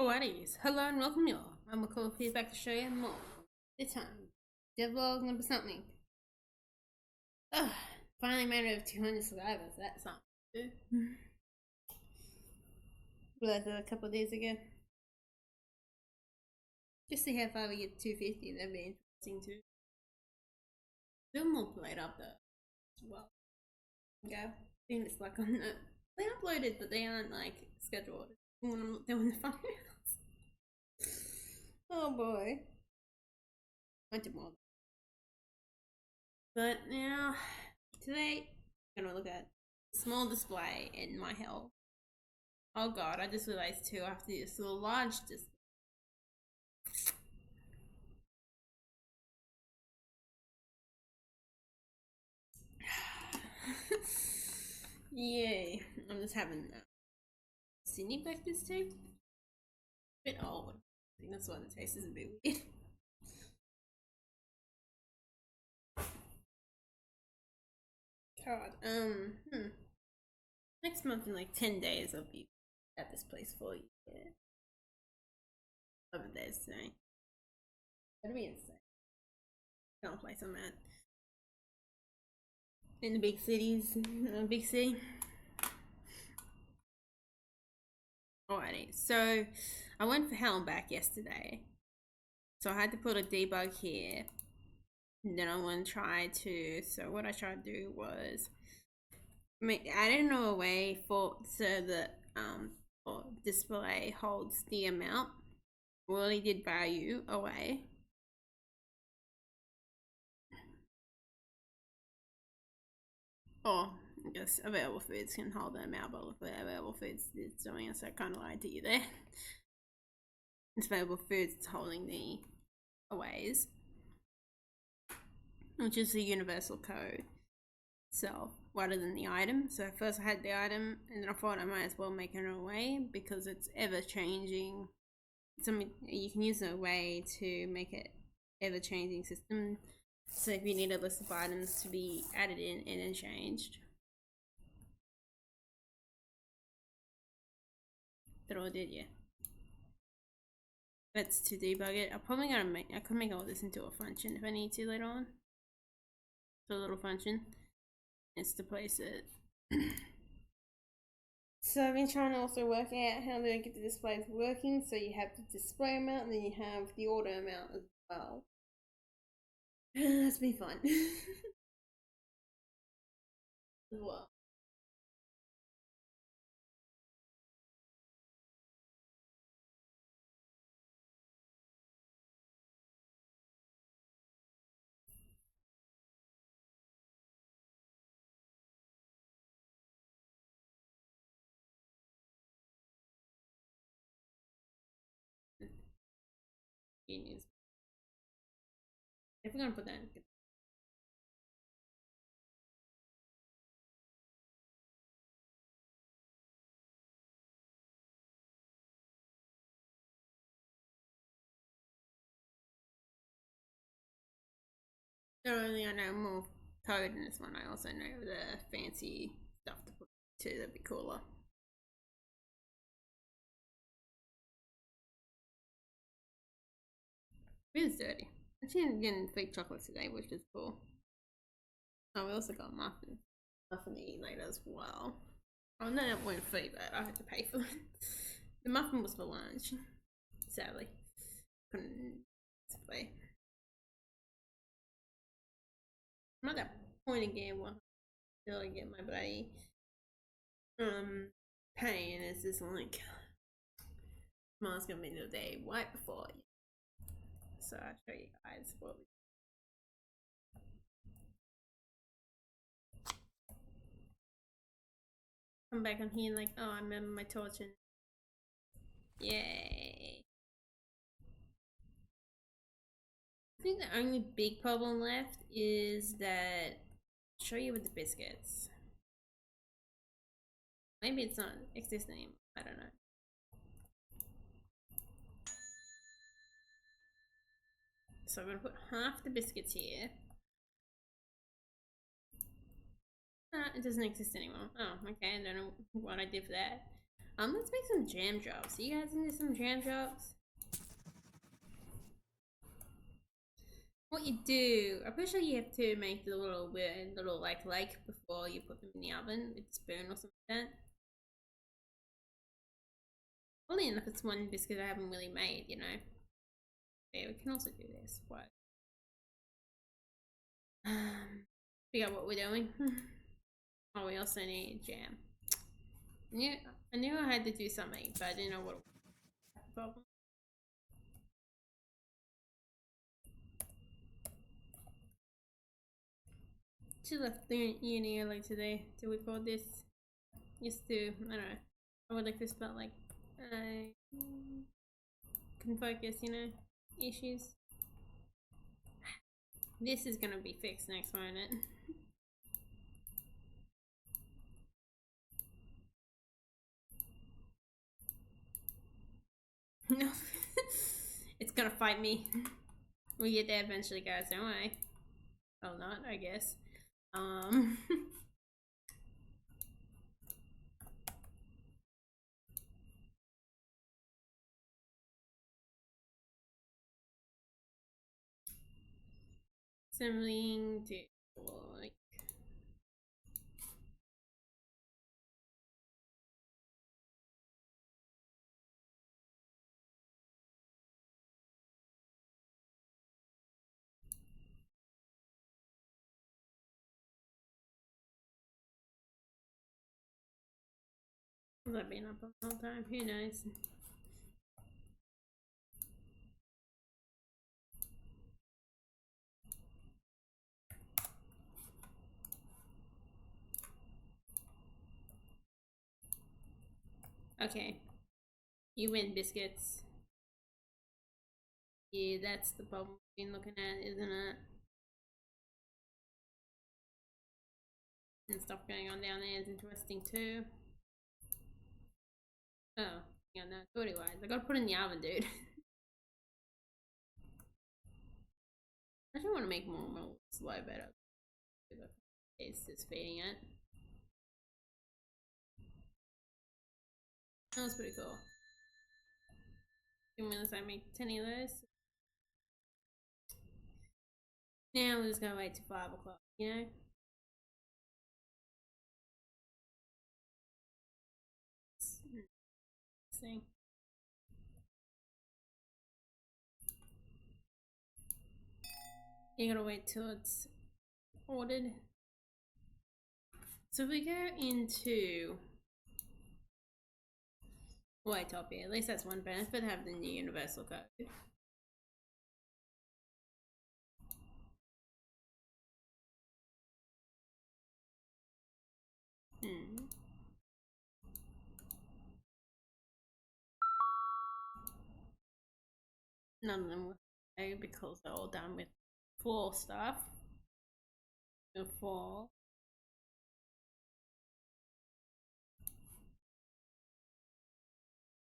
Alrighties, hello and welcome y'all. I'm McCall here back to show you more. This time, Devlog number something. Ugh, finally made it over 200 survivors, that's something to do. Realized that a couple of days ago. Just see how far we get to 250, that'd be interesting too. Still more played up though, as well. Okay, I think it's like on the... They uploaded, but they aren't like scheduled when I'm not doing the finals. Oh boy. I did more. But now, today, I'm gonna look at small display in my health. Oh god, I just realized too, I have to use a large display. Yay. I'm just having Sydney breakfast too. A bit old. I think that's why the taste is a bit weird. God, next month in like 10 days I'll be at this place for you. Yeah. Over there soon. That'll be insane. Can't place I'm at. In the big cities, big city. Alrighty, so I went for hell and back yesterday. So I had to put a debug here. And then I want to try to, so what I tried to do was I didn't know a way for so the display holds the amount. Really did value away. Oh, I guess available foods can hold the amount, but look at available foods it's doing it, so I kind of lied to you there. It's available foods it's holding the aways, which is the universal code itself rather than the item. So first I had the item and then I thought I might as well make an away because it's ever changing. Something you can use an away to make it ever changing system. So if you need a list of items to be added in and then changed. That all did, yeah. That's to debug it. I'm probably gonna I could make all this into a function if I need to later on. So a little function. It's to place it. So I've been trying to also work out how to get the displays working. So you have the display amount and then you have the order amount as well. That's been fun. As well. Genius. If we're gonna put that in. Not only I know more code in this one, I also know the fancy stuff to put too that'd be cooler. It is dirty. Actually, getting fake chocolate today, which is cool. Oh, we also got muffin to eat later as well. Oh no, that wasn't free, but I had to pay for it. The muffin was for lunch. Sadly, couldn't play. I'm at that point again where until I get my bloody pain. It's just like tomorrow's gonna be the day right before you. So I'll show you guys what we come back on here like, oh, I remember my torch and yay. I think the only big problem left is that I'll show you with the biscuits. Maybe it's not existing anymore. I don't know. So I'm gonna put half the biscuits here. It doesn't exist anymore. Oh, okay, I don't know what I did for that. Let's make some jam drops. You guys into some jam drops? What you do, I'm pretty sure you have to make the little like lake before you put them in the oven with a spoon or something like that. Only enough it's one biscuit I haven't really made, you know. Yeah, we can also do this. What? Figure out what we're doing. Oh, we also need jam. Yeah, I knew I had to do something, but I didn't know what the problem. She left the uni early today to record this. Used to, I don't know. I would like this, but like, I couldn't focus, you know, issues. This is gonna be fixed next, won't it? No, it's gonna fight me. We get there eventually, guys. Don't worry. Well, not, I guess. Something to like. Has that been up a long time? Who knows? Okay. You win, biscuits. Yeah, that's the problem we've been looking at, isn't it? And stuff going on down there is interesting too. Oh, yeah, no, booty wise. I gotta put in the oven, dude. I actually want to make more milk slow better. It's just feeding it. That was pretty cool. 2 minutes I make 10 of those. Now we're just gonna wait till 5 o'clock, you know? See. You gotta wait till it's ordered. So if we go into Waytopia, at least that's one benefit, have the new universal code. None of them were because they're all done with floor stuff. The fall.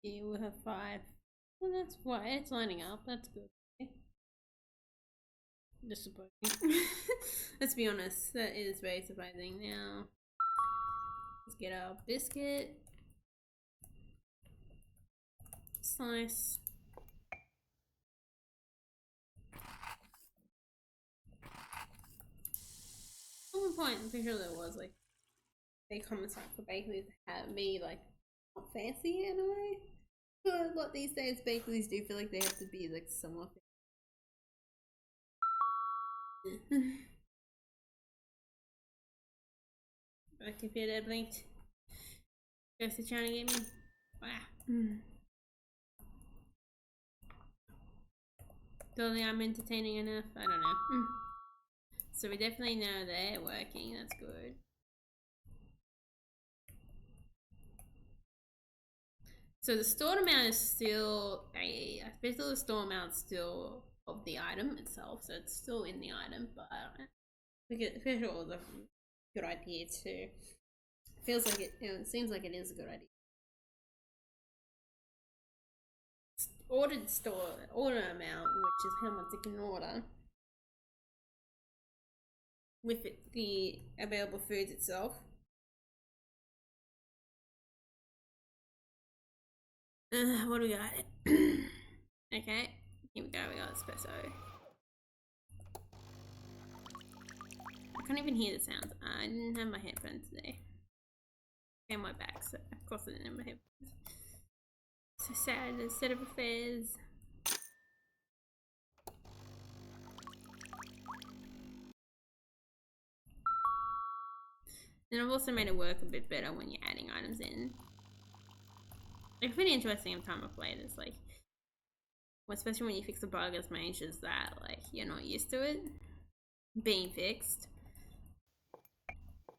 Yeah, we'll have 5. Well, that's why it's lining up. That's good. Disappointing. Let's be honest, that is very surprising. Now, let's get our biscuit. Slice. At one point, I'm pretty sure there was like a common sight for bakeries to have me like not fancy in a way. But a lot these days, bakeries do feel like they have to be like somewhat. My computer blinked. Ghost is trying to get me. Wow. Don't think I'm entertaining enough. I don't know. So we definitely know they're working. That's good. So the stored amount is still basically the store amount still of the item itself, so it's still in the item, but I think it was a good idea too. Feels like it seems like it is a good idea. Ordered store order amount, which is how much you can order, with the available foods itself. What do we got? Okay, here we go. We got espresso. I can't even hear the sounds. I didn't have my headphones today. And my back, so of course I didn't have my headphones. So sad, the set of affairs. And I've also made it work a bit better when you're adding items in. It's pretty interesting every time I play this, like, especially when you fix a bug as much as that, like, you're not used to it being fixed.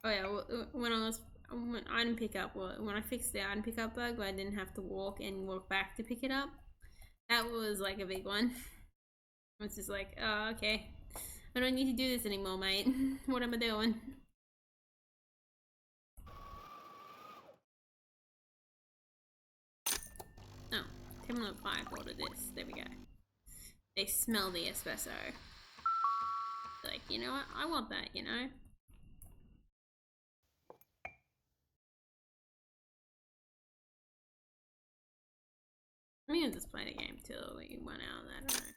Oh yeah, when item pickup, when I fixed the item pickup bug where I didn't have to walk back to pick it up, that was like a big one. It's just like, oh, okay, I don't need to do this anymore, mate. What am I doing? Oh, Terminal 5 ordered this. There we go. They smell the espresso. Like, you know what? I want that, you know? I'm gonna just play the game till we run out of that, I don't know.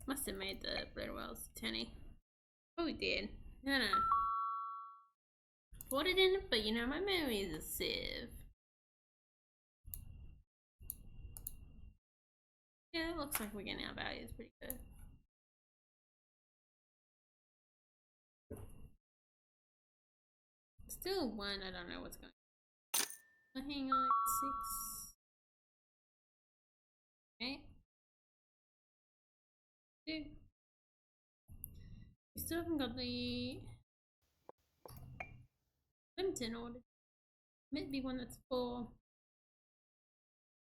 Must have made the bread wells 10. Oh, we did. No. Thought it didn't, but you know, my memory is a sieve. Yeah, it looks like we're getting our values pretty good. Still one, I don't know what's going on. Hang on, 6. Okay. 2. We still haven't got the Limpton order. Maybe one that's 4.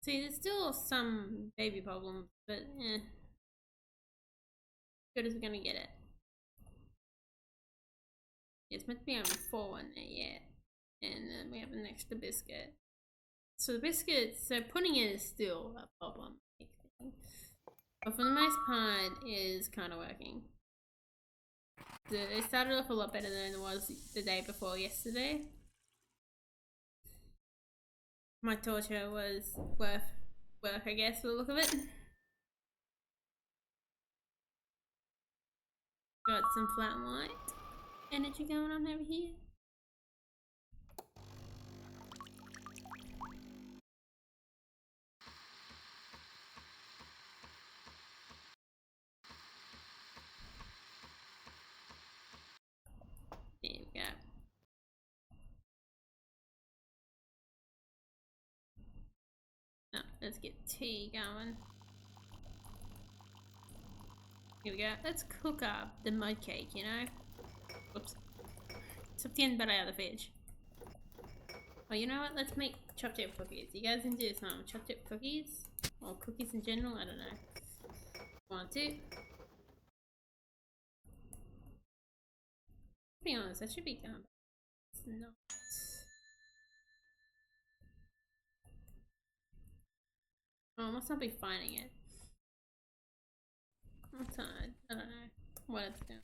See, there's still some baby problems, but eh. Good as we're gonna get it. It's meant to be only 4 on there yet. And then we have an extra biscuit. So the biscuits, so putting it is still a problem. But for the most part, it is kind of working. It started off a lot better than it was the day before yesterday. My torture was worth work, I guess, for the look of it. Got some flat white energy going on over here. There we go. Now, let's get tea going. Here we go. Let's cook up the mud cake, you know? Oops. Something better out of the fridge. Oh, you know what? Let's make chopped chip cookies. You guys can do some chopped chip cookies? Or cookies in general? I don't know. 1, 2. To be honest, that should be gone. It's not. Oh, I must not be finding it. Outside. I don't know what it's doing.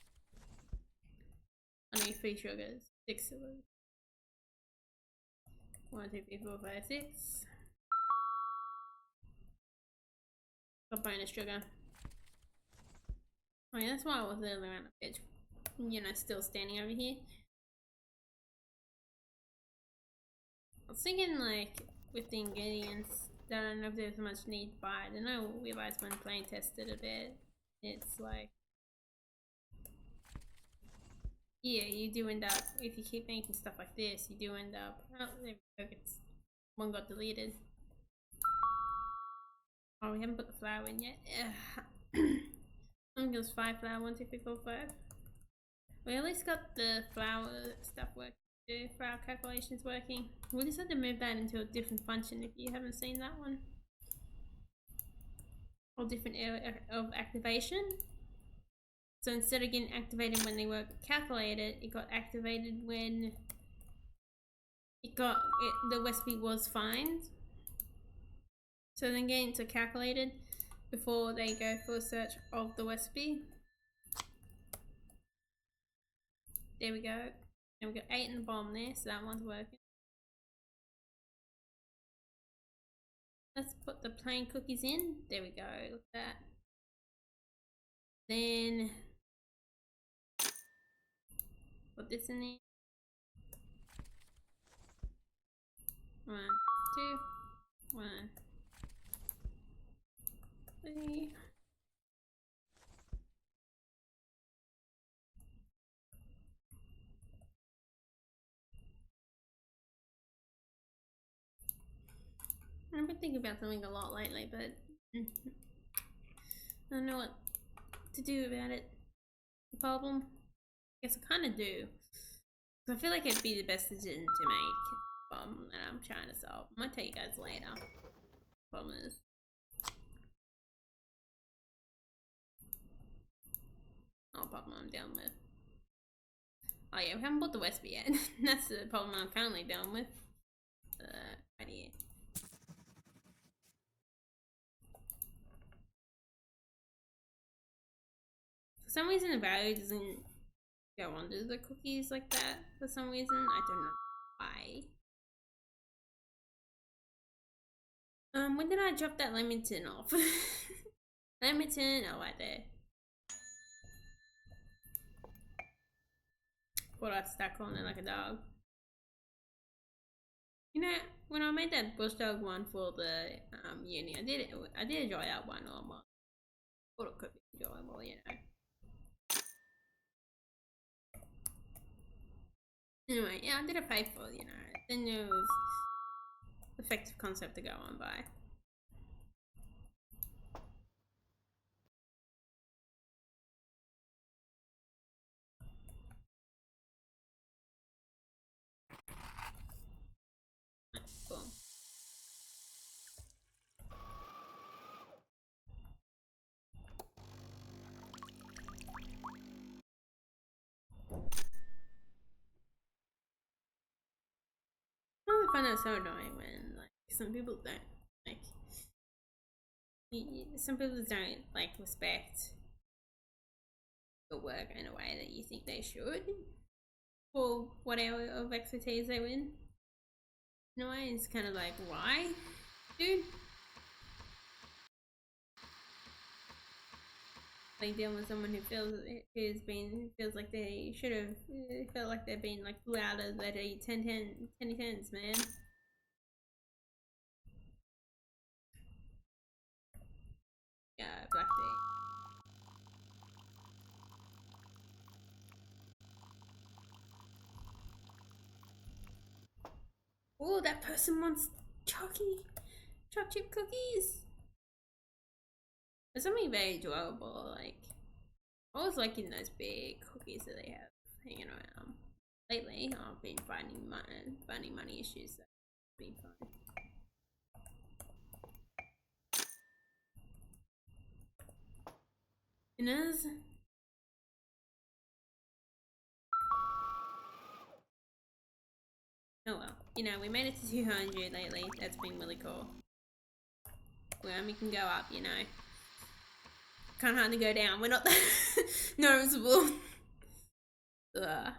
I need 3 sugars. 6 sugars. 1, 2, 3, 4, 5, 6. Got bonus sugar. Oh yeah, that's why I was earlier around the edge. You know, still standing over here. I was thinking, like, with the ingredients, that I don't know if there's much need to buy. I know we guys when playing tested a bit. It's like, yeah, you do end up, if you keep making stuff like this, you do end up, oh, there we go, one got deleted. Oh, we haven't put the flour in yet. I think it was 5 flour, 1, 2, 3, 4, 5. We at least got the flour stuff working, the flour calculations working. We just had to move that into a different function if you haven't seen that one. Or different area of activation. So instead of getting activated when they were calculated, it got activated when the recipe was fined. So then getting to calculated before they go for a search of the recipe. There we go. And we've got 8 in the bottom there, so that one's working. Let's put the plain cookies in. There we go. Look at that. Then put this in there. 1, 2, 1, 3. I've been thinking about something a lot lately, but I don't know what to do about it. The problem? I guess I kind of do. I feel like it'd be the best decision to make. Problem that I'm trying to solve. I might tell you guys later. Problem is. Oh, problem I'm dealing with. Oh yeah, we haven't bought the Westby yet. That's the problem I'm currently dealing with. Right here. For some reason the value doesn't go under the cookies like that. For some reason, I don't know why. When did I drop that Leamington off? Leamington, oh right there. Thought I'd stuck on it like a dog. You know, when I made that bush dog one for the uni, I did enjoy that one a lot more. Thought it could be enjoyable, you know. Anyway, yeah, I did a pay for, you know. Then there was effective concept to go on by. Cool. I find that so annoying when like some people don't like. Some people don't like respect your work in a way that you think they should for whatever of expertise they win. In a way, it's kind of like, why, dude? Like dealing with someone who feels like they should have felt like they've been like louder that a 10-10s, man. Yeah, Black Day. Oh, that person wants choc chip cookies. There's something very enjoyable, like I was liking those big cookies that they have hanging around. Lately, I've been finding money issues, so it's been fun. It is. Oh well, you know, we made it to 200 lately. That's been really cool. Well, we can go up, you know. Can't hardly go down. We're not that noticeable. Ugh.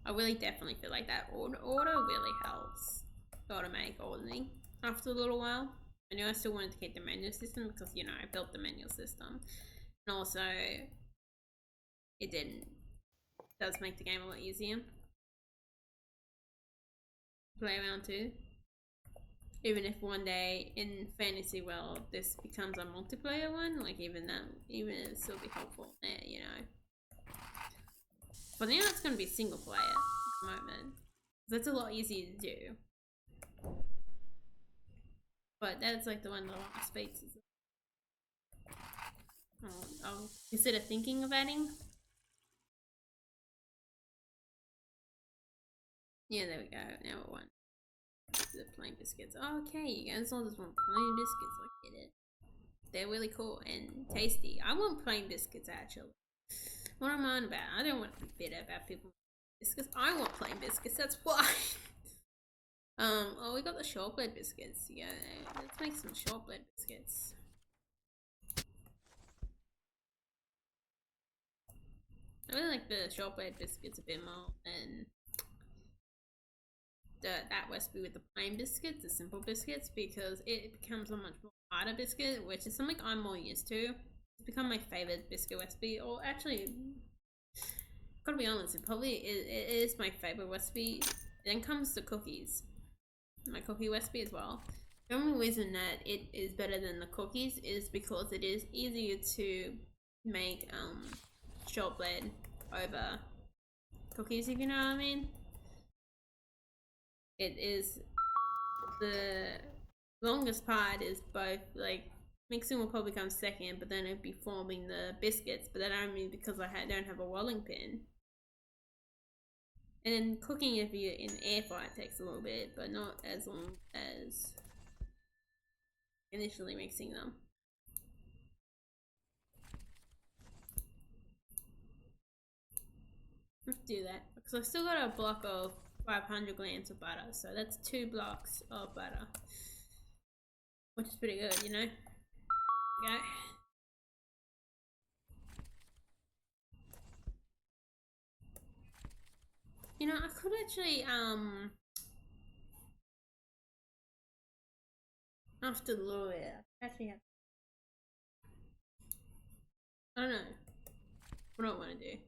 I really definitely feel like that order really helps automate ordering after a little while. I know I still wanted to keep the manual system because, you know, I built the manual system. And also, it does make the game a lot easier to play around too. Even if one day in fantasy world this becomes a multiplayer one, like even it'll still be helpful there, you know. But now it's going to be single player at the moment. That's a lot easier to do. But that's like the one that last beats. I'll consider thinking of adding. Yeah, there we go. Now we're one. The plain biscuits. Oh, okay, you guys all just want plain biscuits. I get it. They're really cool and tasty. I want plain biscuits actually. What am I on about? I don't want to be bitter about people biscuits. I want plain biscuits. That's why. Oh, we got the shortbread biscuits. Yeah, let's make some shortbread biscuits. I really like the shortbread biscuits a bit more than that recipe with the plain biscuits, the simple biscuits, because it becomes a much more harder biscuit, which is something I'm more used to. It's become my favorite biscuit recipe, or actually, gotta be honest, it is my favorite recipe. Then comes the cookies, my cookie recipe as well. The only reason that it is better than the cookies is because it is easier to make shortbread over cookies, if you know what I mean. It is the longest part is both like mixing will probably come second, but then it'd be forming the biscuits, but that only because I don't have a rolling pin. And then cooking if you're in air fryer takes a little bit, but not as long as initially mixing them. Let's do that because I've still got a block of 500 grams of butter, so that's 2 blocks of butter, which is pretty good, you know. Okay. You know, I could actually after Laura, actually have. I don't know. What do I want to do?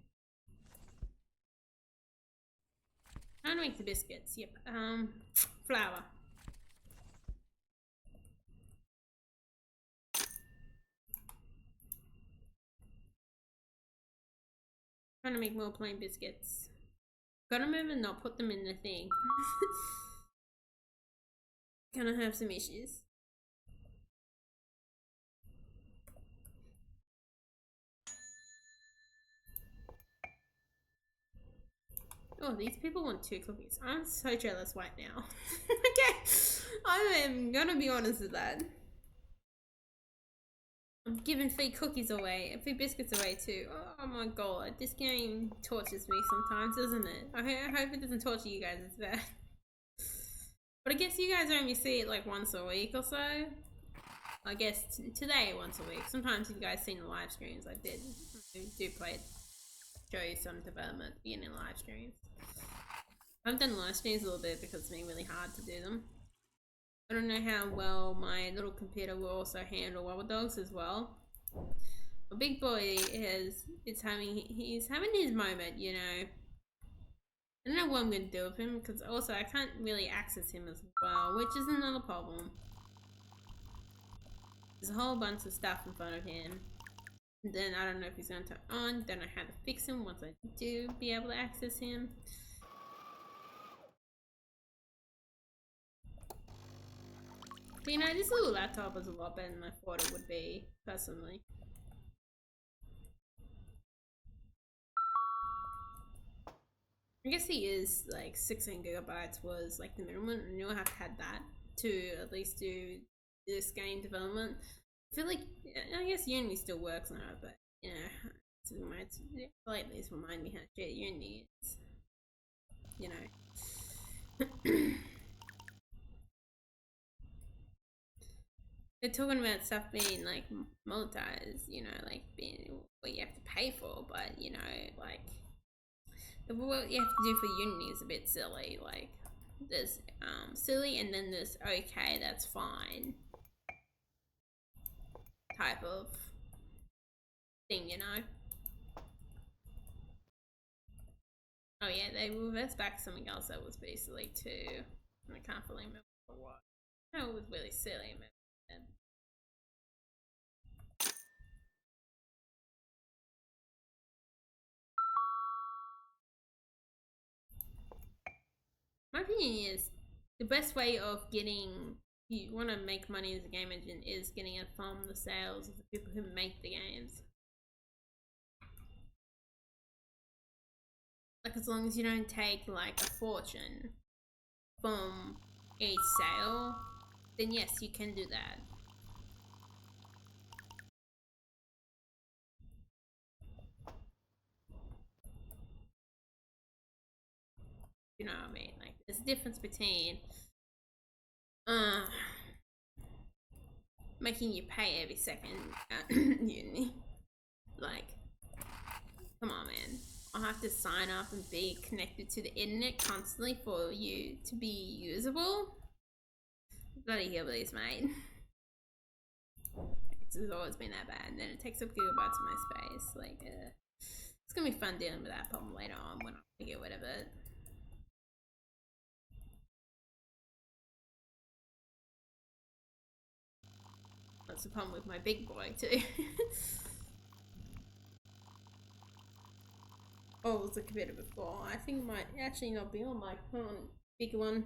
How to make the biscuits? Yep. Flour. Trying to make more plain biscuits. Gotta move and not put them in the thing. Gonna have some issues. Oh, these people want 2 cookies. I'm so jealous right now. Okay, I am gonna be honest with that. I'm giving free cookies away, free biscuits away too. Oh my god, this game tortures me sometimes, doesn't it? I hope it doesn't torture you guys as bad. But I guess you guys only see it like once a week or so. I guess today once a week. Sometimes if you guys seen the live streams, I do play, show you some development in live streams. I've done live streams a little bit because it's been really hard to do them. I don't know how well my little computer will also handle Wobble Dogs as well. A big boy he's having his moment, you know. I don't know what I'm gonna do with him because also I can't really access him as well, which is another problem. There's a whole bunch of stuff in front of him. And then I don't know if he's gonna turn on, don't know how to fix him once I do be able to access him. But you know, this little laptop is a lot better than I thought it would be, personally. I guess he is like 16 gigabytes was like the minimum, and you'll have to have that to at least do this game development. I feel like, I guess Unity still works on it, but you know, it's at least remind me how shit Unity is. You know. They're talking about stuff being like monetized, you know, like being what you have to pay for, but you know, like what you have to do for Unity is a bit silly. Like there's silly, and then there's okay, that's fine type of thing, you know. Oh yeah, they reversed back something else that was pretty silly too. I can't really remember what. No, it was really silly. My opinion is the best way of getting, you want to make money as a game engine, is getting it from the sales of the people who make the games. Like as long as you don't take like a fortune from each sale, then yes, you can do that. You know what I mean? Like there's a difference between Uh, Making you pay every second at uni. Like, come on, man. I'll have to sign up and be connected to the internet constantly for you to be usable. Bloody hillbillies, mate. It's always been that bad. And then it takes up gigabytes of my space. Like, it's gonna be fun dealing with that problem later on when I get rid of it. That's the problem with my big boy too. Oh, it was a computer before. I think it might actually not be on my current bigger one.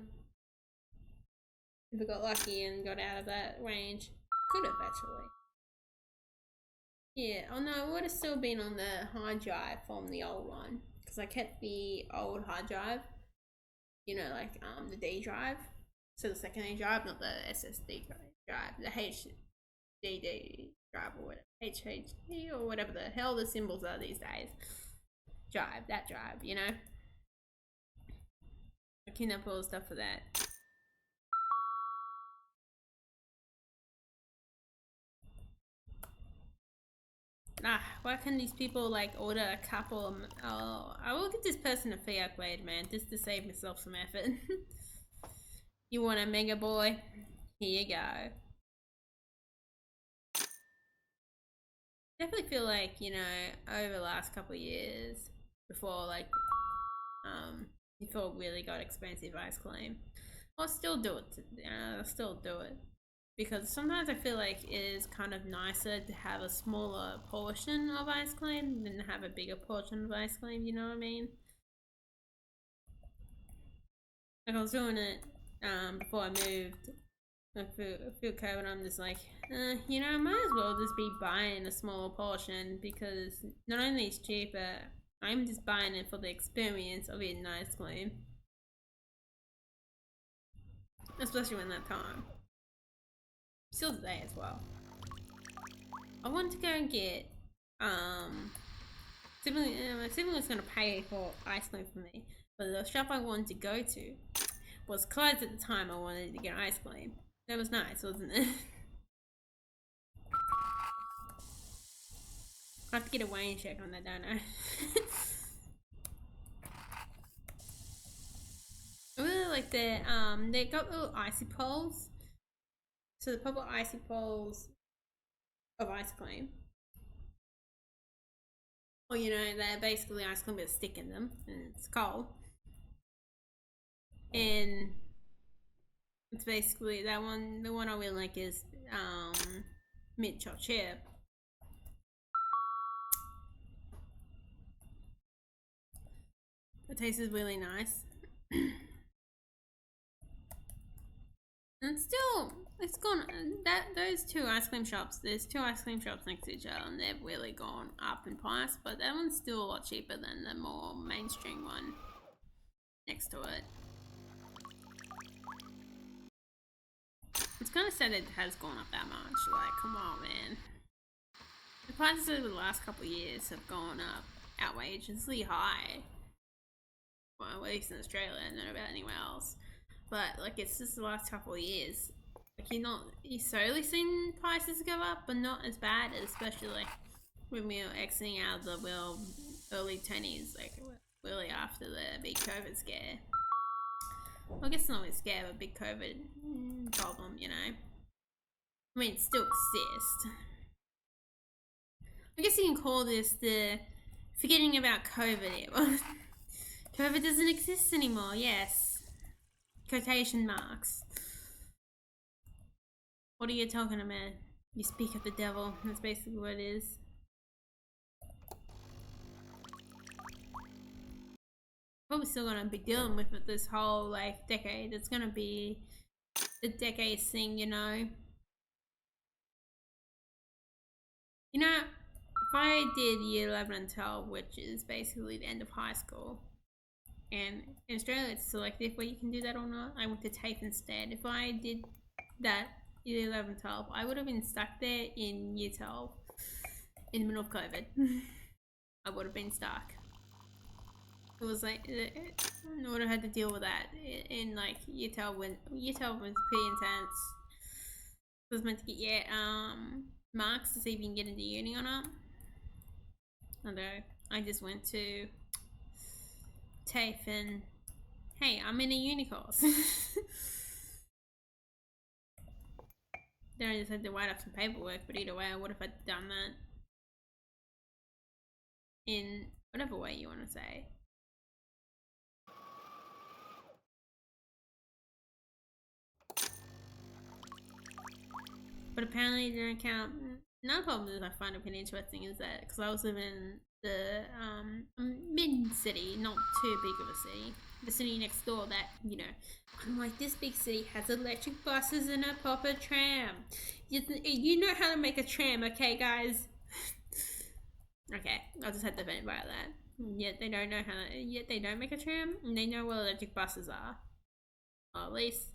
If I got lucky and got out of that range. Could have actually. Yeah, oh no, it would have still been on the hard drive from the old one. Because I kept the old hard drive. You know, like the D drive. So the secondary drive, not the SSD drive. The HDD drive or whatever. HHD or whatever the hell the symbols are these days. Drive, that drive, you know? I cleaned up all the stuff for that. Why can't these people like order a couple? Oh, I will give this person a fee upgrade, man, just to save myself some effort. You want a mega boy? Here you go. Definitely feel like, you know, over the last couple of years, before like, before it really got expensive ice cream, I'll still do it. I'll still do it. Because sometimes I feel like it is kind of nicer to have a smaller portion of ice cream than have a bigger portion of ice cream, you know what I mean? Like I was doing it before I moved. I feel COVID, I'm just like, you know, I might as well just be buying a smaller portion because not only is it cheaper, I'm just buying it for the experience of eating ice cream. Especially when that time. Still today as well. I wanted to go and get my sibling was gonna pay for ice cream for me, but the shop I wanted to go to was closed at the time I wanted to get ice cream. That was nice, wasn't it? I have to get a weighing check on that, don't I? I really like they got little icy poles. So the purple icy poles of ice cream. Or you know, they're basically ice cream with a stick in them and it's cold. And it's basically that one. The one I really like is mint chocolate chip. It tastes really nice. And it's gone. Those two ice cream shops. There's two ice cream shops next to each other, and they've really gone up in price. But that one's still a lot cheaper than the more mainstream one next to it. It's kind of sad it has gone up that much. Like, come on, man. The prices over the last couple of years have gone up outrageously high. Well, at least in Australia, I don't know about anywhere else. But like, it's just the last couple of years. Like, you're slowly seeing prices go up, but not as bad, especially like when we were exiting out of the early 20s, like really after the big COVID scare. Well, I guess not a scare, but big COVID problem, you know. I mean, it still exists. I guess you can call this the forgetting about COVID era. COVID doesn't exist anymore, yes. Quotation marks. What are you talking about? You speak of the devil. That's basically what it is. Probably still gonna be dealing with it this whole like decade. It's gonna be the decade thing, you know. You know, if I did year 11 and 12, which is basically the end of high school, and in Australia it's selective where you can do that or not. I went to TAFE instead. If I did that year 11, 12, I would have been stuck there in year 12 in the middle of COVID. I would have been stuck. It was like in order had to deal with that in like year 12 when year 12 was pretty intense. I was meant to get marks to see if you can get into uni or not. Although I just went to TAFE and hey, I'm in a uni course. Then I just had to write up some paperwork, but either way I would have had done that in whatever way you want to say. But apparently it didn't count. Another problem that I find a bit interesting is that because I was living in the mid city, not too big of a city, the city next door that, you know, unlike this big city, has electric buses and a proper tram. You know how to make a tram, okay, guys? Okay, I just had to vent about that. Yet they don't know how to, yet they don't make a tram, and they know what electric buses are. Or at least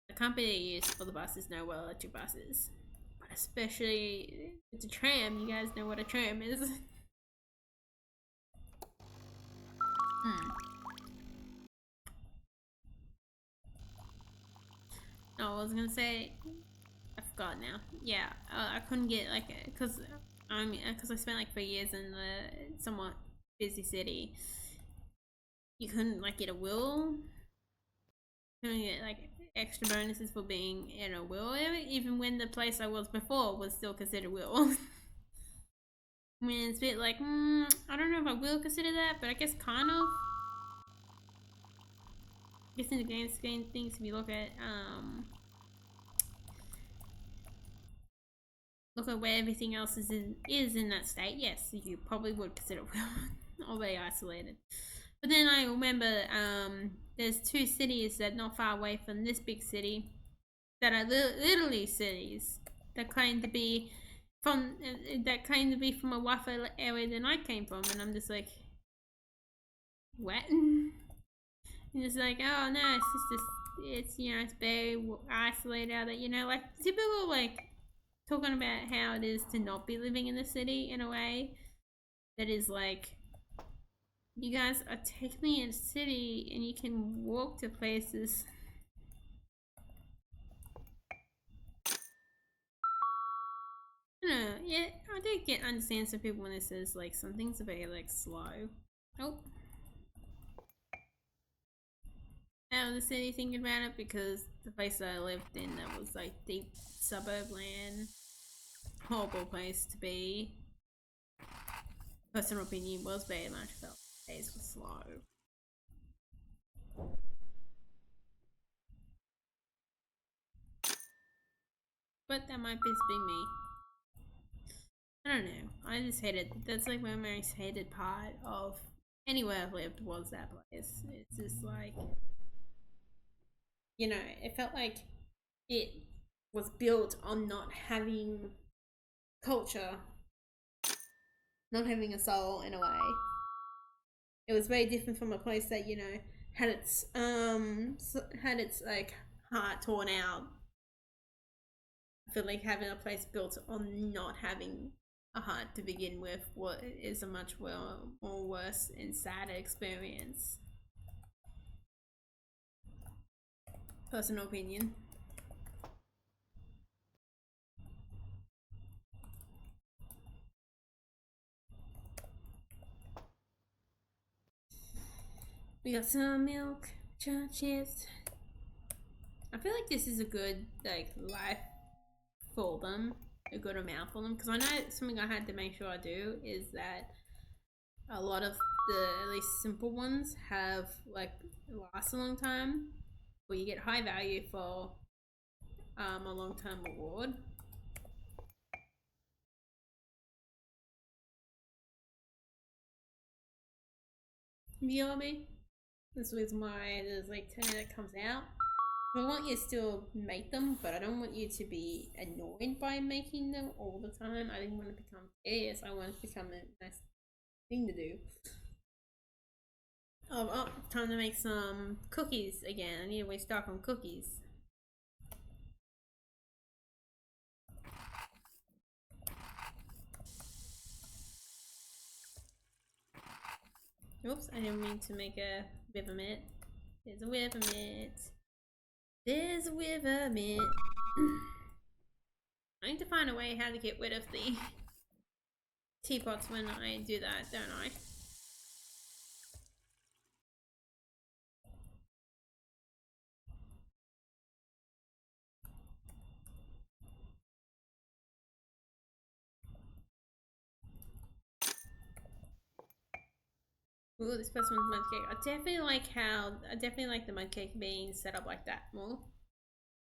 the company they use for the buses know what electric buses. But especially with the tram, you guys know what a tram is. No, I was gonna say, I forgot now. Yeah, I couldn't get like, cause I spent like 3 years in the somewhat busy city. You couldn't like get a will. Couldn't get like extra bonuses for being in a will area, even when the place I was before was still considered will. I mean, it's a bit like, I don't know if I will consider that, but I guess kind of. I guess in the game scheme things, if you look at where everything else is in that state, yes, you probably would consider will, or very isolated. But then I remember there's 2 cities that are not far away from this big city that are literally cities that claim to be from a rougher area than I came from, and I'm just like, what? And it's like, oh no, it's you know, it's very isolated out there, you know, like typical like talking about how it is to not be living in the city in a way that is like, you guys are technically in a city and you can walk to places. I don't know, yeah, I do understand some people when it says like some things are very like slow. Oh, out of the city thinking about it, because the place that I lived in that was like deep suburb land, horrible place to be. Personal opinion was very much felt days were slow. But that might just be me. I don't know. I just hated. That's like my most hated part of anywhere I've lived was that place. It's just like, you know, it felt like it was built on not having culture, not having a soul in a way. It was very different from a place that, you know, had its like heart torn out. I feel like having a place built on not having a heart to begin with what is a much more worse and sadder experience. Personal opinion. We got some milk, cheers. I feel like this is a good like life for them, a good amount for them, because I know something I had to make sure I do is that a lot of the at least simple ones have like last a long time, where you get high value for a long term reward. You know what I mean? This is why there's like 10 that comes out. I want you to still make them, but I don't want you to be annoyed by making them all the time. I didn't want to become tedious. I want it to become a nice thing to do. Oh, time to make some cookies again. I need to restock on cookies. Oops, I didn't mean to make a river mitt. There's a river mitt. There's a river mitt. I need to find a way how to get rid of the teapots when I do that, don't I? Ooh, this person's mud cake. I definitely like the mud cake being set up like that more.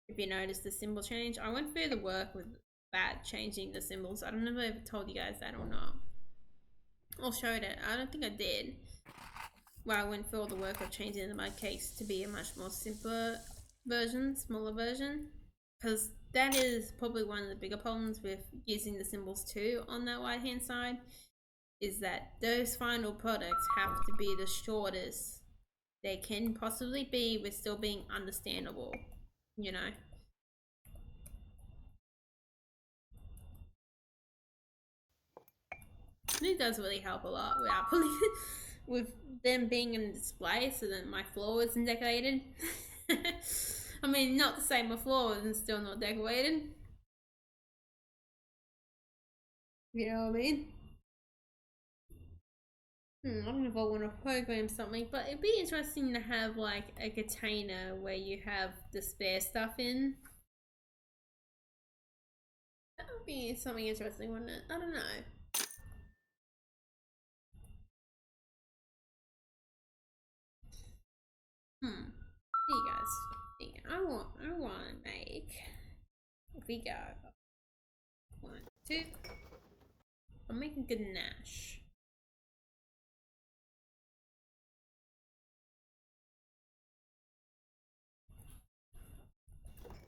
If you notice the symbol change, I went through the work with that, changing the symbols. I don't know if I ever told you guys that or not. Or showed it. I don't think I did. Where I went through all the work of changing the mud cakes to be a much more simpler version, smaller version. Because that is probably one of the bigger problems with using the symbols too on that right hand side, is that those final products have to be the shortest they can possibly be with still being understandable, you know. And it does really help a lot without putting with them being in display so that my floor isn't decorated. I mean, not to say my floor is still not decorated. You know what I mean? I don't know if I want to program something, but it'd be interesting to have like a container where you have the spare stuff in. That would be something interesting, wouldn't it? I don't know. There you guys. I want to make. If we go 1, 2, I'll make a ganache.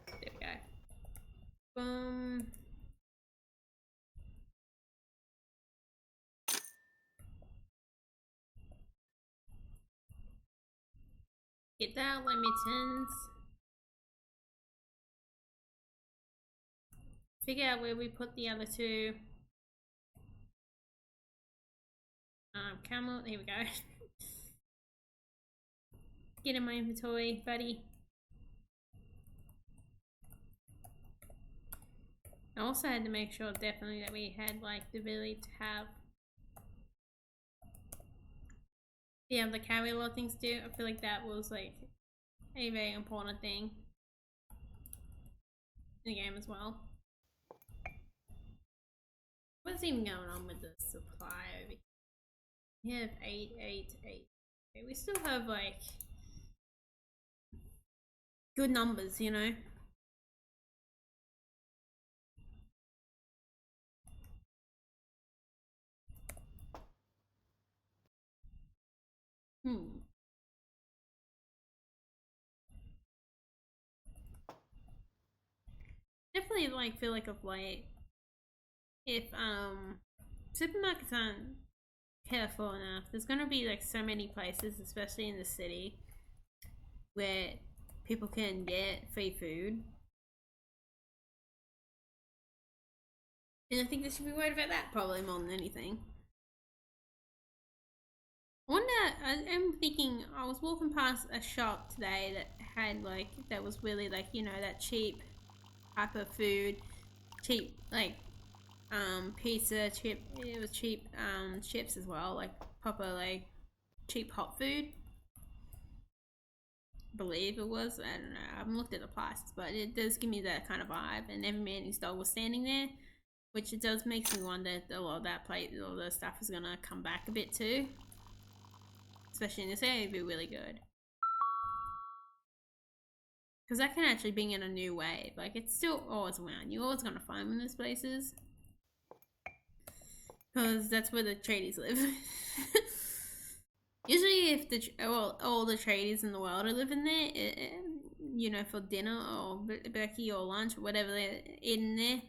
There we go. Boom. Get that, limitants. Figure out where we put the other two. Camel, here we go. Get in my inventory, buddy. I also had to make sure definitely that we had like the ability to have be able to carry a lot of things too. I feel like that was like a very important thing in the game as well. What's even going on with the supply over here? We have 8, 8, 8. Okay, we still have like good numbers, you know. Definitely like feel like of late, if supermarkets aren't careful enough, there's gonna be like so many places, especially in the city, where people can get free food. And I think they should be worried about that probably more than anything. I wonder, I'm thinking, I was walking past a shop today that had like, that was really like, you know, that cheap type of food, cheap like pizza, chip, it was cheap chips as well, like proper like cheap hot food. I believe it was, I don't know, I haven't looked at the prices, but it does give me that kind of vibe. And every man and his dog was standing there, which it does make me wonder if a lot of that plate, all the stuff is gonna come back a bit too. Especially in this area, it'd be really good. Because that can actually bring in a new wave. Like, it's still always around. You're always gonna find them in those places. Because that's where the tradies live. Usually if all the tradies in the world are living there, you know, for dinner or brekkie or lunch or whatever they're eating there,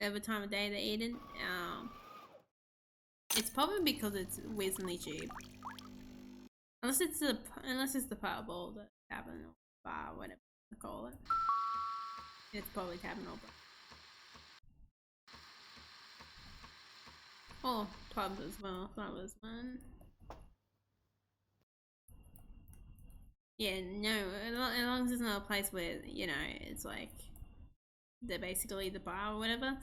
every time of day they're eating, it's probably because it's reasonably cheap. Unless it's the pub or the tavern or bar, whatever you call it. It's probably tavern or bar. Or pubs as well, that was one. Yeah, no, as long as it's not a place where, you know, it's like they're basically the bar or whatever,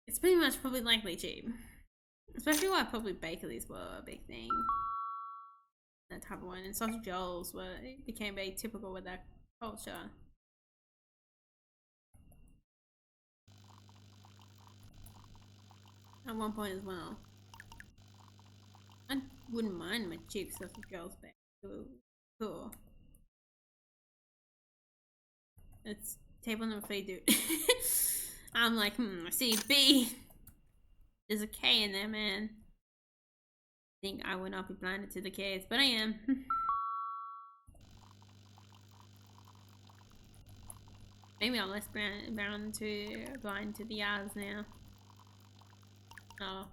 it's pretty much probably likely cheap. Especially why probably bakeries were a big thing. That type of one. And sausage rolls were, it became very typical with that culture. At one point as well. I wouldn't mind my cheap sausage rolls back. Cool. It's table number 3, dude. I'm like, I see B. There's a K in there, man. I think I would not be blinded to the K's, but I am. Maybe I'm less blind to the R's now. Oh.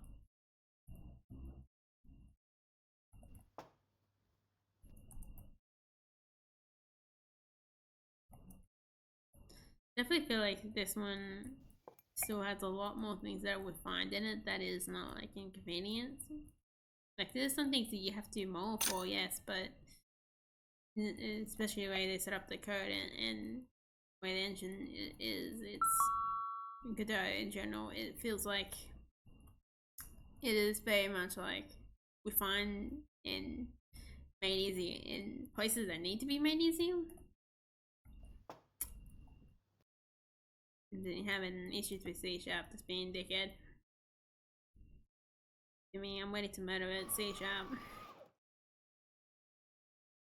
Definitely feel like this one still has a lot more things that I would find in it that is not like inconvenience. Like there's some things that you have to do more for, yes, but especially the way they set up the code and the way the engine is, it's Godot in general. It feels like it is very much like we find and made easy in places that need to be made easy. And then having issues with C# just being dickhead. I mean, I'm ready to motivate C#. It's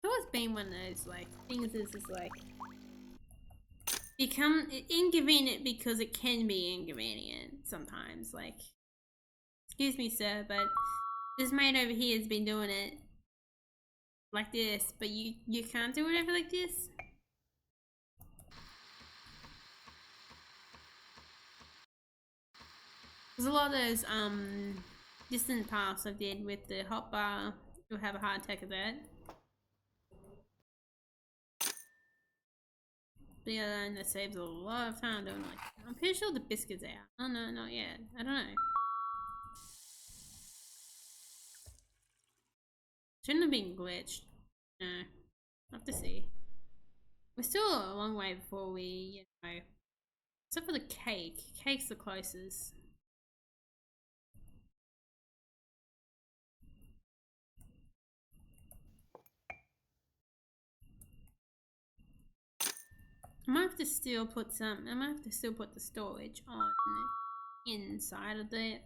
always been one of those like things is just like become inconvenient because it can be inconvenient sometimes. Like, excuse me, sir, but this mate over here has been doing it like this, but you can't do whatever like this. There's a lot of those distant paths I did with the hotbar. You'll have a heart attack of that. But yeah, and that saves a lot of time doing like I'm pretty sure the biscuit's out. Oh no, not yet. I don't know. Shouldn't have been glitched. No. Have to see. We're still a long way before we, you know, except for the cake. Cake's the closest. I might have to still put the storage on inside of the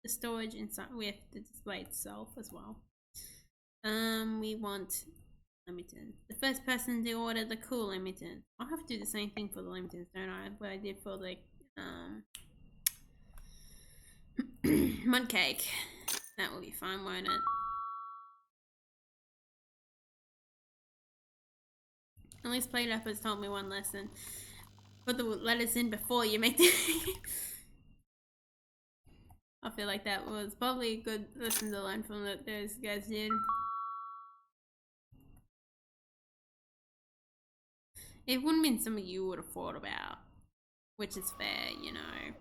storage inside with the display itself as well. We want Leamington. The first person to order the cool Leamington. I'll have to do the same thing for the Leamingtons, don't I? What I did for the mud cake. That will be fun, won't it? At least Plate Up has taught me one lesson. Put the lettuce in before you make the I feel like that was probably a good lesson to learn from what those guys did. It wouldn't have been something you would have thought about, which is fair, you know.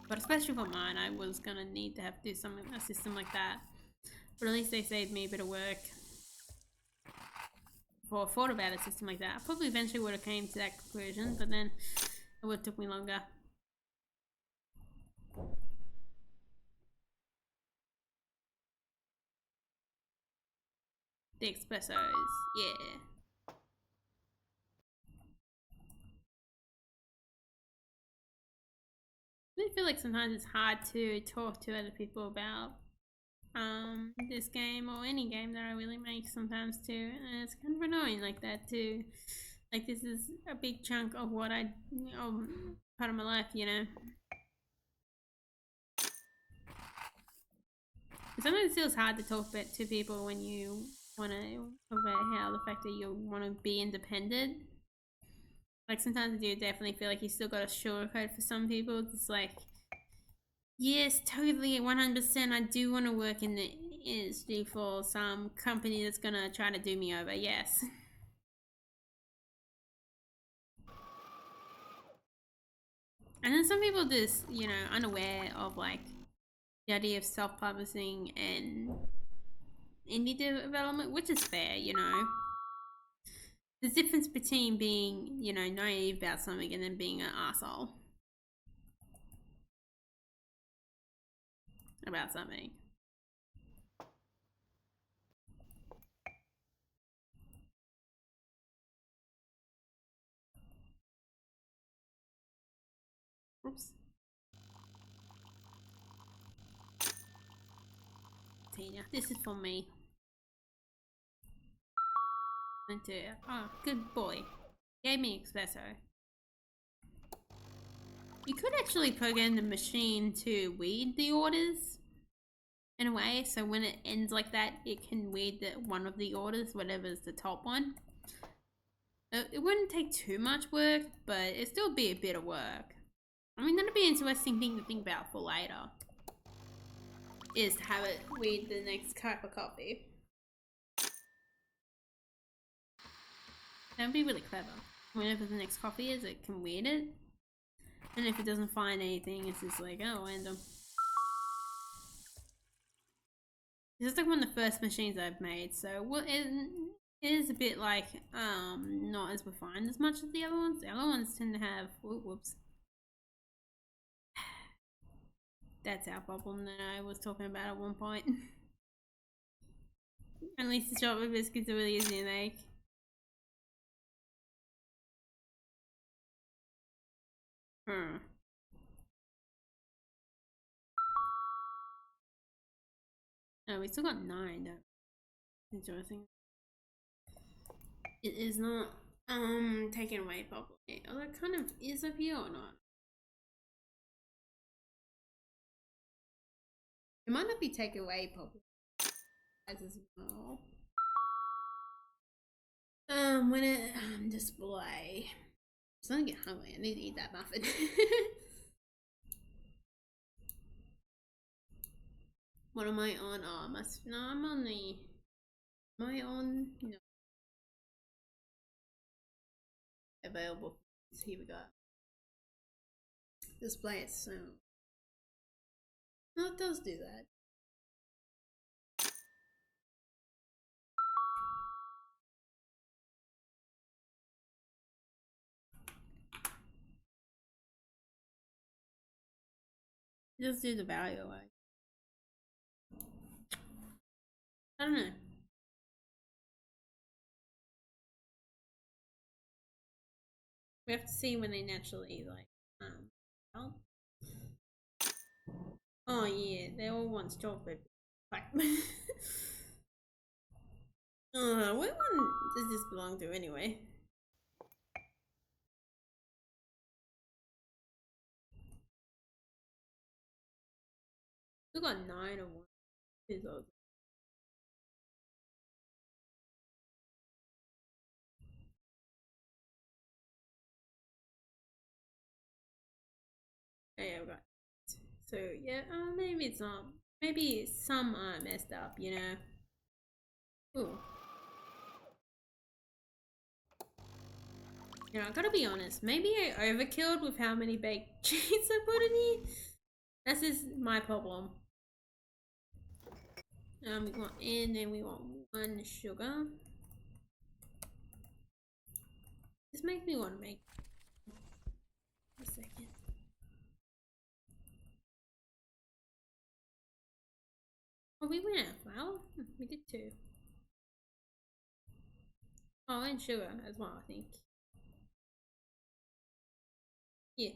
But especially for mine, I was gonna need to have to do a system like that. But at least they saved me a bit of work. Before I thought about a system like that, I probably eventually would have came to that conclusion, but then it would have took me longer. The espressos, yeah. I feel like sometimes it's hard to talk to other people about this game or any game that I really make sometimes too, and it's kind of annoying like that too. Like this is a big chunk of what part of my life, you know. Sometimes it feels hard to talk to people when you want to talk about how the fact that you want to be independent. Like sometimes I do definitely feel like you still got a sugarcoat for some people. It's like, yes, totally, 100%. I do want to work in the industry for some company that's gonna try to do me over. Yes. And then some people just, you know, unaware of like the idea of self-publishing and indie development, which is fair, you know. There's a difference between being, you know, naive about something and then being an asshole about something. Oops. Tina, this is for me. Oh, good boy. Gave me espresso. You could actually program the machine to weed the orders in a way, so when it ends like that, it can weed one of the orders, whatever's the top one. It wouldn't take too much work, but it'd still be a bit of work. I mean, that'd be an interesting thing to think about for later. Is to have it weed the next cup of coffee. That would be really clever. Whenever the next coffee is, it can weed it. And if it doesn't find anything, it's just like, oh, random. This is like one of the first machines I've made, so it is a bit like, not as refined as much as the other ones. The other ones tend to have, whoops. That's our problem that I was talking about at one point. At least the chocolate biscuits are really easy to make. Oh, we still got 9 though. Interesting. It is not taken away properly. Although it kind of is up here or not. It might not be taken away properly as well. When it display. I'm starting to get hungry. I need to eat that muffin. What am I on? Oh, no, I'm on the. Am I on? No. Available. So here we go. Display it soon. No, it does do that. Just do the value like. I don't know. We have to see when they naturally like well. Oh yeah, they all want chocolate. Like what one does this belong to anyway? We got 9 of one. Episodes. Yeah, we got. So yeah, maybe it's not. Maybe some are messed up, you know. Ooh. You know, I gotta be honest. Maybe I overkilled with how many baked cheese I put in here. That's just my problem. We want and then we want 1 sugar. This makes me want to make a second. Oh, we went out of flour? We did too. Oh, and sugar as well, I think. Yeah.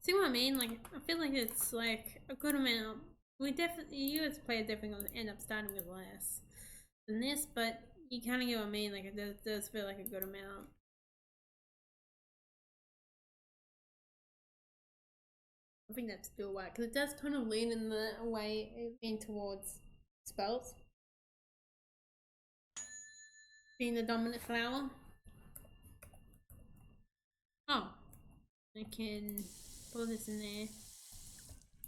See what I mean? Like, I feel like it's like a good amount. We definitely, you as a player definitely end up starting with less than this, but you kind of get what I mean. Like, it does feel like a good amount. I think that's still right because it does kind of lean in the way in towards spells being the dominant flower. Oh, I can put this in there.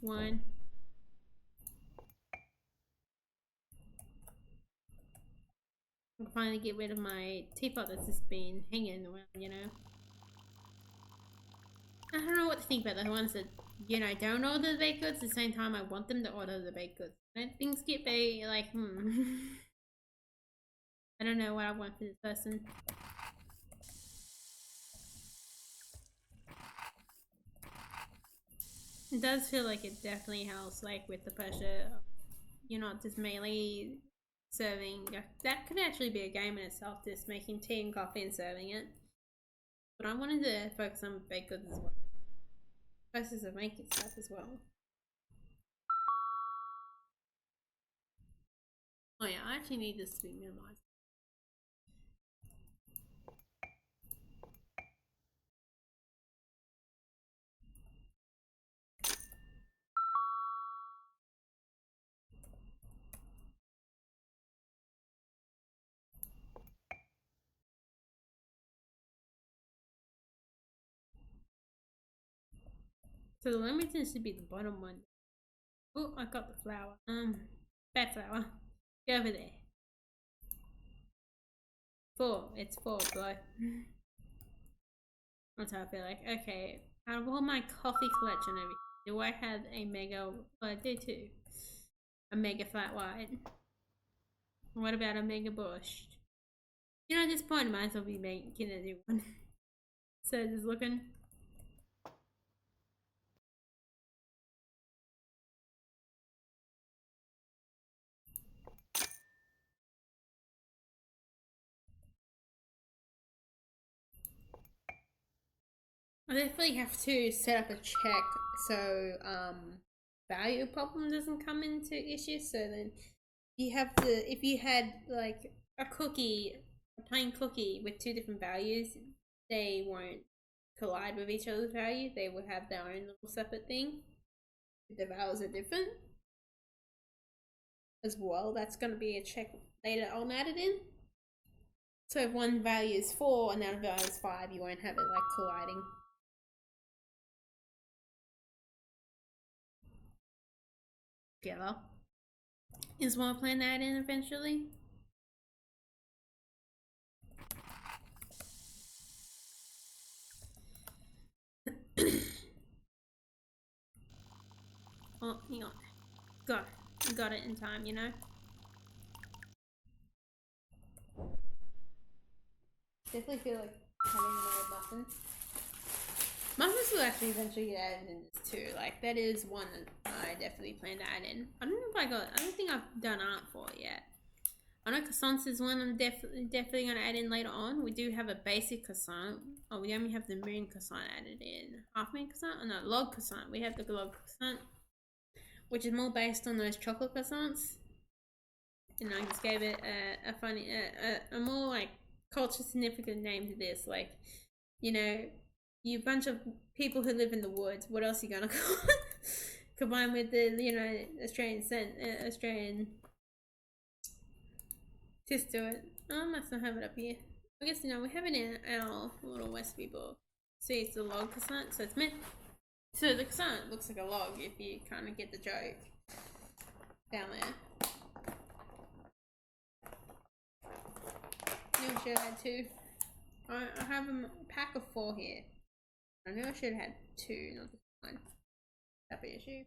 1. I can finally get rid of my teapot that's just been hanging around, you know. I don't know what to think about the ones that, you know, don't order the baked goods at the same time I want them to order the baked goods. And things get very, like, I don't know what I want for this person. It does feel like it definitely helps, like, with the pressure. You're not just mainly serving. That could actually be a game in itself, just making tea and coffee and serving it. But I wanted to focus on baked goods as well. Process of making stuff as well. Oh yeah, I actually need this to be minimized. So the Leamington should be the bottom one. Oh, I got the flower. Bad flower. Go over there. 4. It's 4, bro. That's how I feel like. Okay, out of all my coffee collection over here, do I have a mega? Well, I do too. A mega flat white. What about a mega bush? You know, at this point, I might as well be making a new one. So just looking. I definitely have to set up a check so value problem doesn't come into issue. So then you have to, if you had like a cookie, a plain cookie with 2 different values, they won't collide with each other's value. They will have their own little separate thing. The values are different as well. That's going to be a check later on added in. So if one value is 4 and the other value is 5, you won't have it like colliding. Together. Is what I plan to add in eventually. Oh, hang on. Got it in time, you know? Definitely feel like having more muffins. Muffins will actually eventually get added in this too. Like, that is one that I definitely plan to add in. I don't know if I don't think I've done art for it yet. I know croissants is one I'm definitely going to add in later on. We do have a basic croissant. Oh, we only have the moon croissant added in. Half moon croissant? Oh no, log croissant. We have the log croissant, which is more based on those chocolate croissants. And I just gave it a funny, a more like culture significant name to this. Like, you know, you bunch of people who live in the woods. What else are you gonna call it? Combined with the, you know, Australian twist to it. Oh, I must not have it up here. I guess, you know, we have it in our little recipe book. See, it's the log croissant, so it's meant. So the croissant looks like a log if you kind of get the joke down there. I should have had 2. I have a pack of 4 here. I knew I should have had 2, not just 1. That'd be an issue.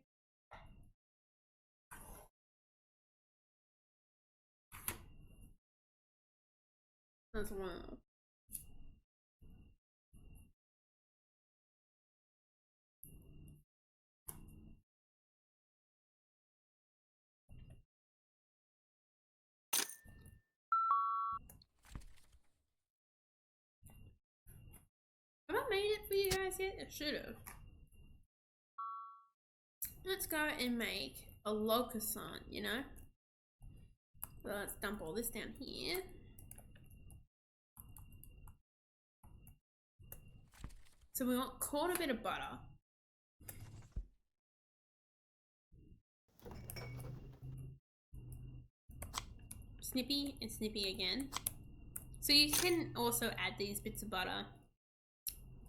That's 1. Have I made it for you guys yet? I should have. Let's go and make a log croissant, you know? So let's dump all this down here. So we want 1/4 bit of butter. Snippy and snippy again. So you can also add these bits of butter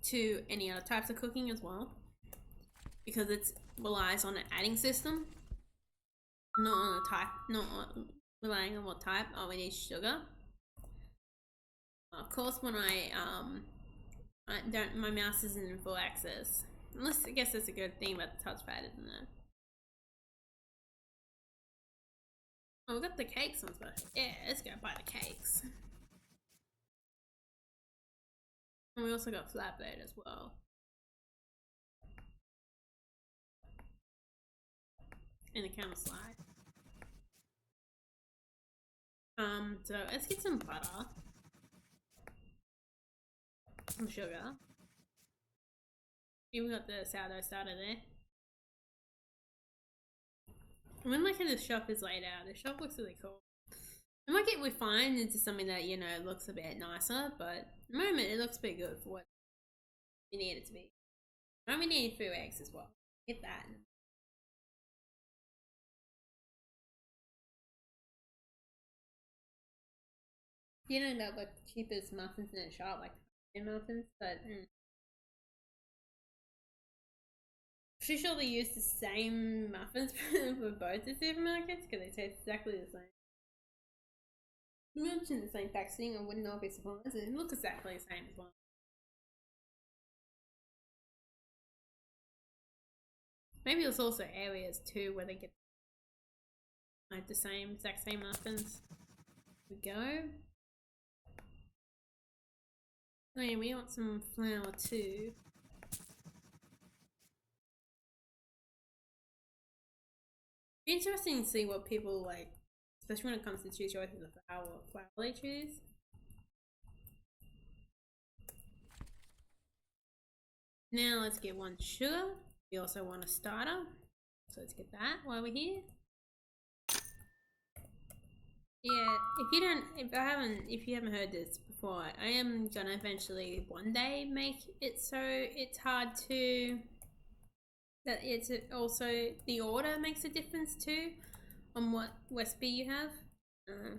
to any other types of cooking as well, because it relies on an adding system, not on a type, not on, relying on what type. Oh, we need sugar. Of course, when I my mouse isn't in full access. Unless, I guess that's a good thing about the touchpad, isn't it? Oh, we got the cakes on special. Yeah, let's go buy the cakes. And we also got flatbread as well. And the counter slide. So let's get some butter. Some sugar. Even got the sourdough starter there. And when like how the shop is laid out, the shop looks really cool. It might get refined into something that, you know, looks a bit nicer, but at the moment it looks pretty good for what you need it to be. And we need 3 eggs as well. Get that. You know that like the cheapest muffins in the shop, like muffins, but pretty sure they use the same muffins for both the supermarkets because they taste exactly the same. You mentioned the same packaging, I would not be surprised. It looks exactly the same as well. Maybe there's also areas too where they get like the same, exact same muffins. Here we go. Oh yeah, we want some flour too. Be interesting to see what people like, especially when it comes to choose choices of flour they choose. Now let's get 1 sugar. We also want a starter, so let's get that while we're here. Yeah, if you haven't heard this before, I am gonna eventually one day make it so it's hard to, that it's also the order makes a difference too on what recipe you have.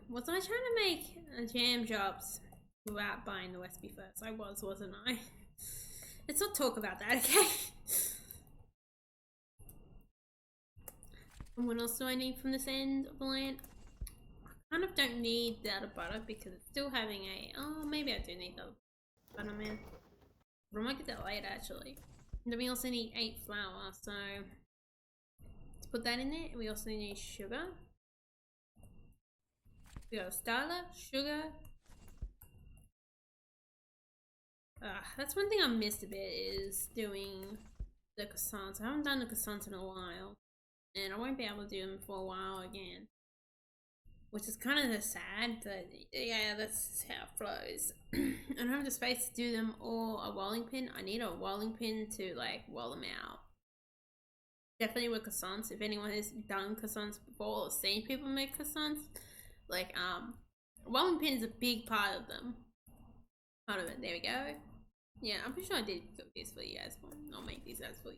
Was I trying to make jam drops without buying the recipe first? I was, wasn't I? Let's not talk about that, okay? And what else do I need from this end of the land? I kind of don't need the other butter because it's still having a, oh, maybe I do need the butter, man. But I might get that later actually. And then we also need 8 flour, so let's put that in there. And we also need sugar. We got a starter, sugar. That's one thing I missed a bit, is doing the croissants. I haven't done the croissants in a while, and I won't be able to do them for a while again, which is kind of sad, but yeah, that's how it flows. I don't have the space to do them or a rolling pin. I need a rolling pin to like roll them out. Definitely with croissants, if anyone has done croissants before or seen people make croissants, like rolling pin is a big part of them. Part of it. There we go. Yeah, I'm pretty sure I did cook these for you guys. I'll make these guys for you.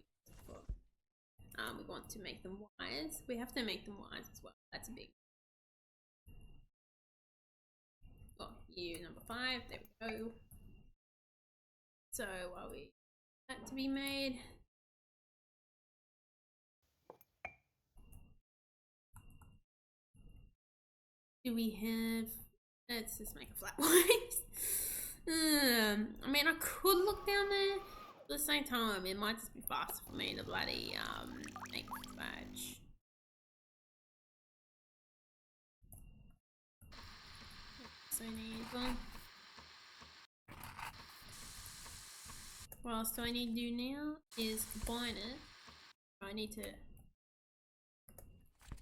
We want to make them wise. We have to make them wise as well. That's a big. Oh, you number 5. There we go. So while we that to be made. Do we have? Let's just make a flat white. I mean, I could look down there. But at the same time, it might just be faster for me to bloody make this batch. So I need one. What else do I need to do now is combine it. I need to.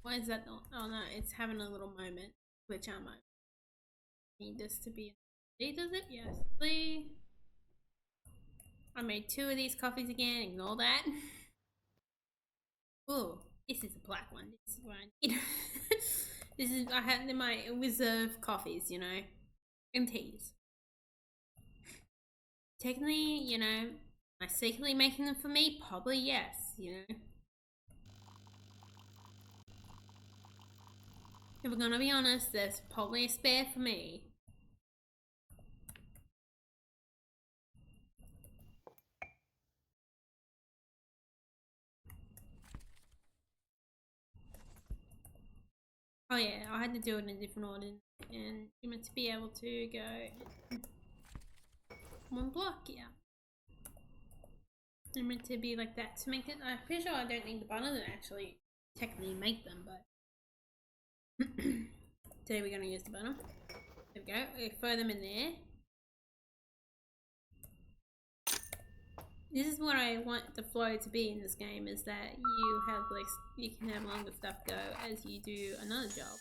Why is that not? Oh no, it's having a little moment. Which I might need this to be. Does it? Yes. Please. I made 2 of these coffees again. Ignore that. Oh, this is a black one. This is what I need. This is, I had my reserve coffees, you know, and teas. Technically, you know, am I secretly making them for me? Probably yes, you know. If we're gonna be honest, there's probably a spare for me. Oh yeah, I had to do it in a different order, and you meant to be able to go 1 block, yeah. They're meant to be like that to make it. I'm pretty sure I don't need the banner to actually technically make them, but today we're gonna use the banner. There we go. We throw them in there. This is what I want the flow to be in this game, is that you have like you can have longer stuff go as you do another job.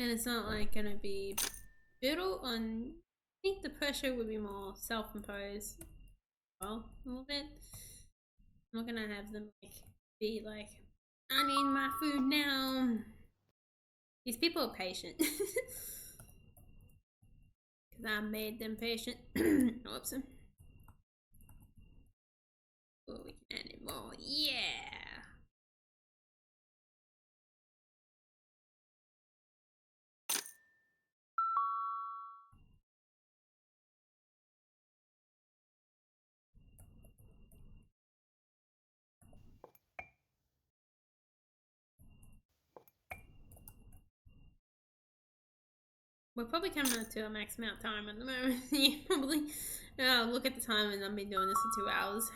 And it's not like gonna be brutal on. I think the pressure would be more self-imposed. Well, a little bit. I'm not gonna have them like be like, I need my food now. These people are patient. Because I made them patient. Oops. Oh, we can add it more. Yeah. We're probably coming up to a max amount time at the moment. You probably look at the time and I've been doing this for 2 hours.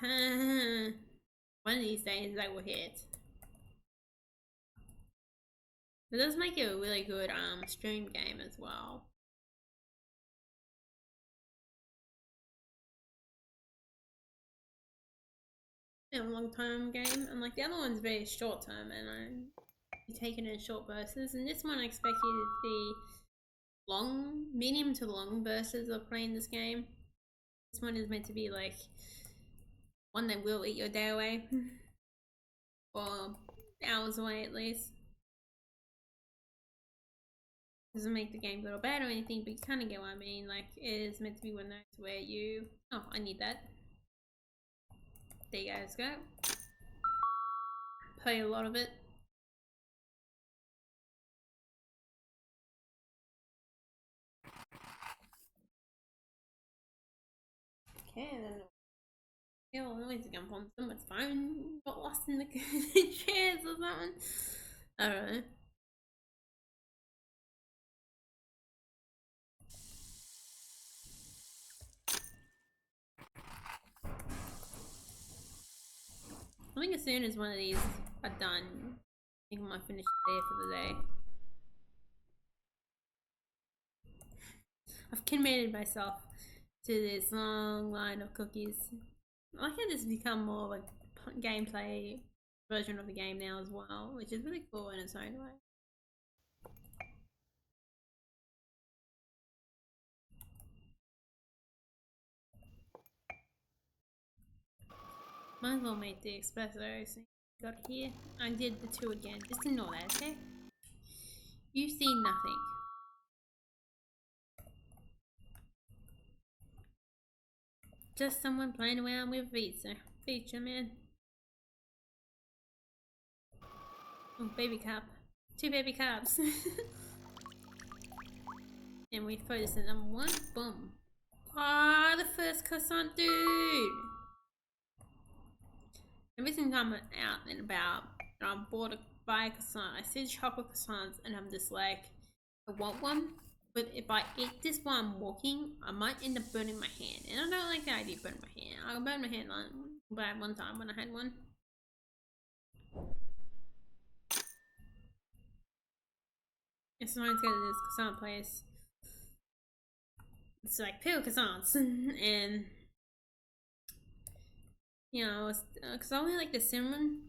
One of these days I will hit. It does make it a really good stream game as well. A long time game, and like the other one's very short term, and I'm taking it in short bursts. And this one I expect you to be long, medium to long bursts of playing this game. This one is meant to be like one that will eat your day away, or hours away at least. Doesn't make the game good or bad or anything, but you kind of get what I mean. Like, it is meant to be one of those where you. Oh, I need that. There you guys go. Play a lot of it. Okay, then. Yeah, well, noise again from someone's phone got lost in the chairs or something. I don't know. I think as soon as one of these are done, I think I might finish there for the day. I've committed myself to this long line of cookies. I like how this has become more like gameplay version of the game now as well, which is really cool in its own way. Might as well make the espresso. So got here. I did the 2 again. Just ignore that, okay? You see nothing. Just someone playing around with pizza. Pizza, man. Oh, baby cup. 2 baby cups. And we throw this in number 1. Boom. Ah, the first croissant, dude. Every time I'm out and about, and I buy a croissant, I see chocolate croissants, and I'm just like, I want one. But if I eat this while I'm walking, I might end up burning my hand. And I don't like the idea of burning my hand. I burned my hand by one time when I had one. And sometimes go to this croissant place. It's like pure croissants. And, you know, because I only like the cinnamon.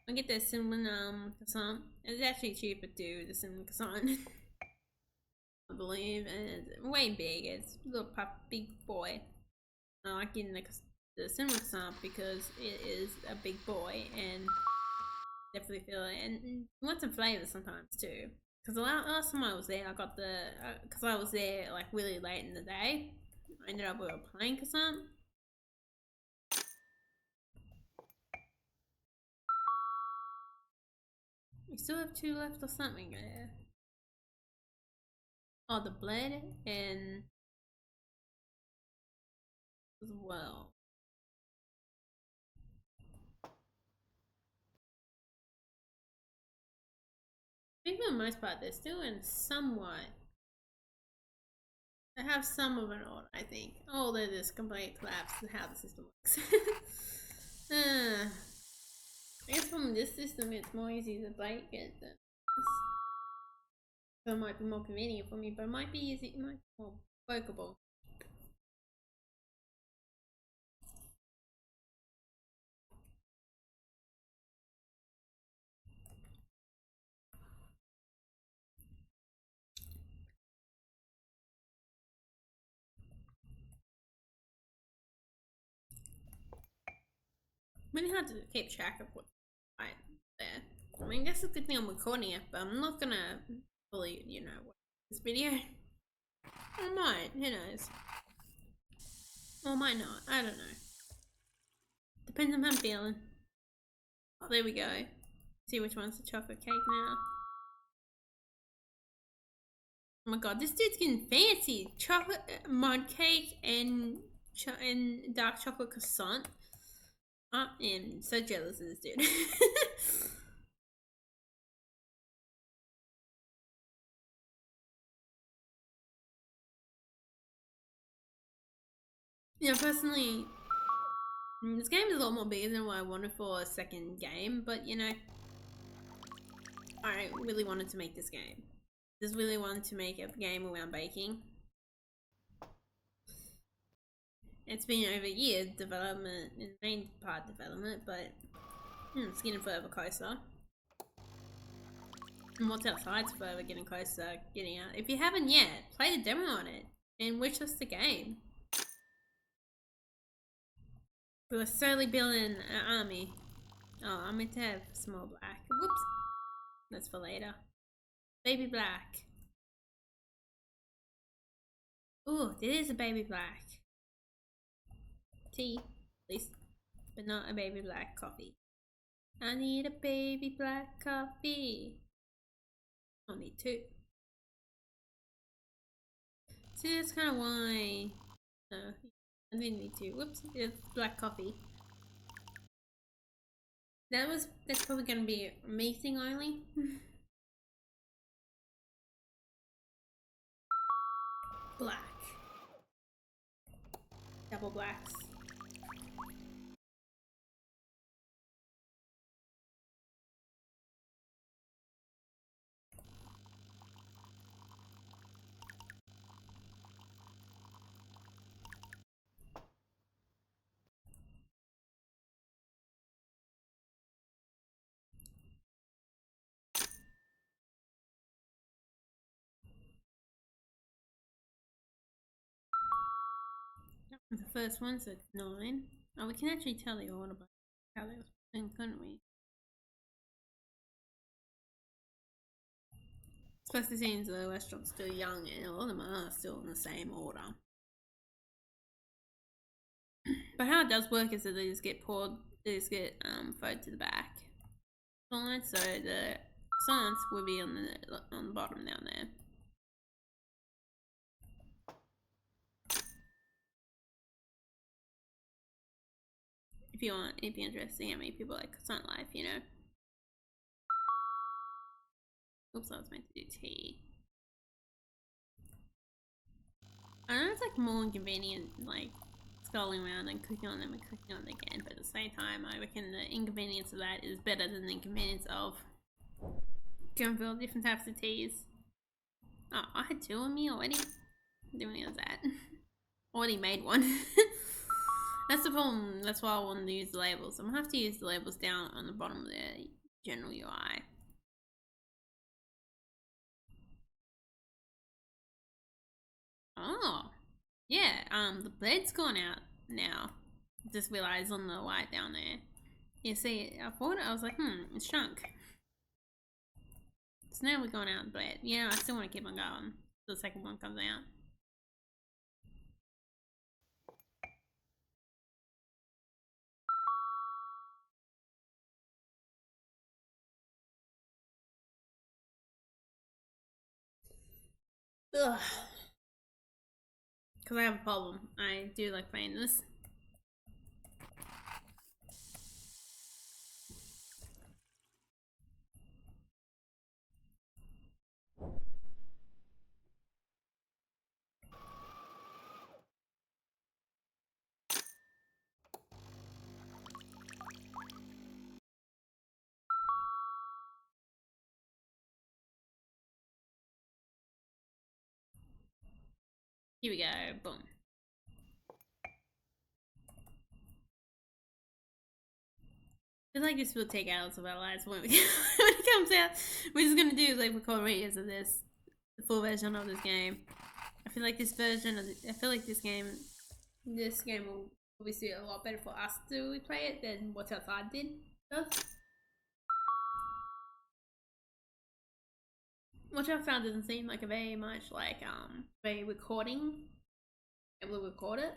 I get the cinnamon croissant. It's actually cheaper too, the cinnamon croissant. I believe, and it's way big. It's a little big boy. I like getting the cinnamon croissant because it is a big boy and definitely feel it. And you want some flavor sometimes too. Because the last time I was there, I got the because I was there like really late in the day. I ended up with a plain croissant. We still have 2 left or something there. Oh, the bread and as well. I think for the most part, they're still in somewhat I have some of an order, I think. Although this complete collapse in how the system works. I guess from this system it's more easy to break it than this. So it might be more convenient for me, but it might be easy, it might be more workable. Really hard to keep track of what's right there. I mean, I guess it's a good thing I'm recording it, but I'm not gonna fully, watch this video. I might, who knows. Or might not, I don't know. Depends on how I'm feeling. Oh, there we go. See which one's the chocolate cake now. Oh my god, this dude's getting fancy. Chocolate mud cake and dark chocolate croissant. I am so jealous of this dude. Personally, this game is a lot more bigger than what I wanted for a second game, but I really wanted to make this game. Just really wanted to make a game around baking. It's been over a year development, main part development, but it's getting further closer. And what's outside's further getting closer, getting out. If you haven't yet, play the demo on it and wishlist the game. We're slowly building an army. Oh, I meant to have small black. Whoops. That's for later. Baby black. Ooh, there is a baby black. Tea, please. But not a baby black coffee. I need a baby black coffee. I'll need two. See, that's kind of why. No, I didn't need two. Whoops, it's black coffee. That's probably gonna be a me thing only. Black. Double blacks. The first one's at 9. Oh, we can actually tell the order by how they were playing, couldn't we? Especially since the restaurant's still young and all of them are still in the same order. But how it does work is that they just get fed to the back line, so the science will be on the bottom down there. If you're interested in how many people like Croissant Life, Oops, I was meant to do tea. I know it's like more inconvenient, like scrolling around and clicking on them and clicking on them again, but at the same time, I reckon the inconvenience of that is better than the inconvenience of going for all different types of teas. Oh, I had two on me already. Didn't realize that. Already made one. That's the problem. That's why I wanted to use the labels. I'm gonna have to use the labels down on the bottom of the general UI. Oh, yeah. The bread's gone out now. Just realized on the white down there. You see, I thought I was like, it's shrunk. So now we're going out, but yeah, I still want to keep on going. The second one comes out. Ugh. Because I have a problem. I do like playing this. Here we go. Boom. I feel like this will take hours of our lives when, when it comes out. We're just gonna do like record videos of this, the full version of this game. I feel like this version of I feel like this game will obviously a lot better for us to play it than what Outside does. Which I found doesn't seem like a very much like a recording. Able to record it.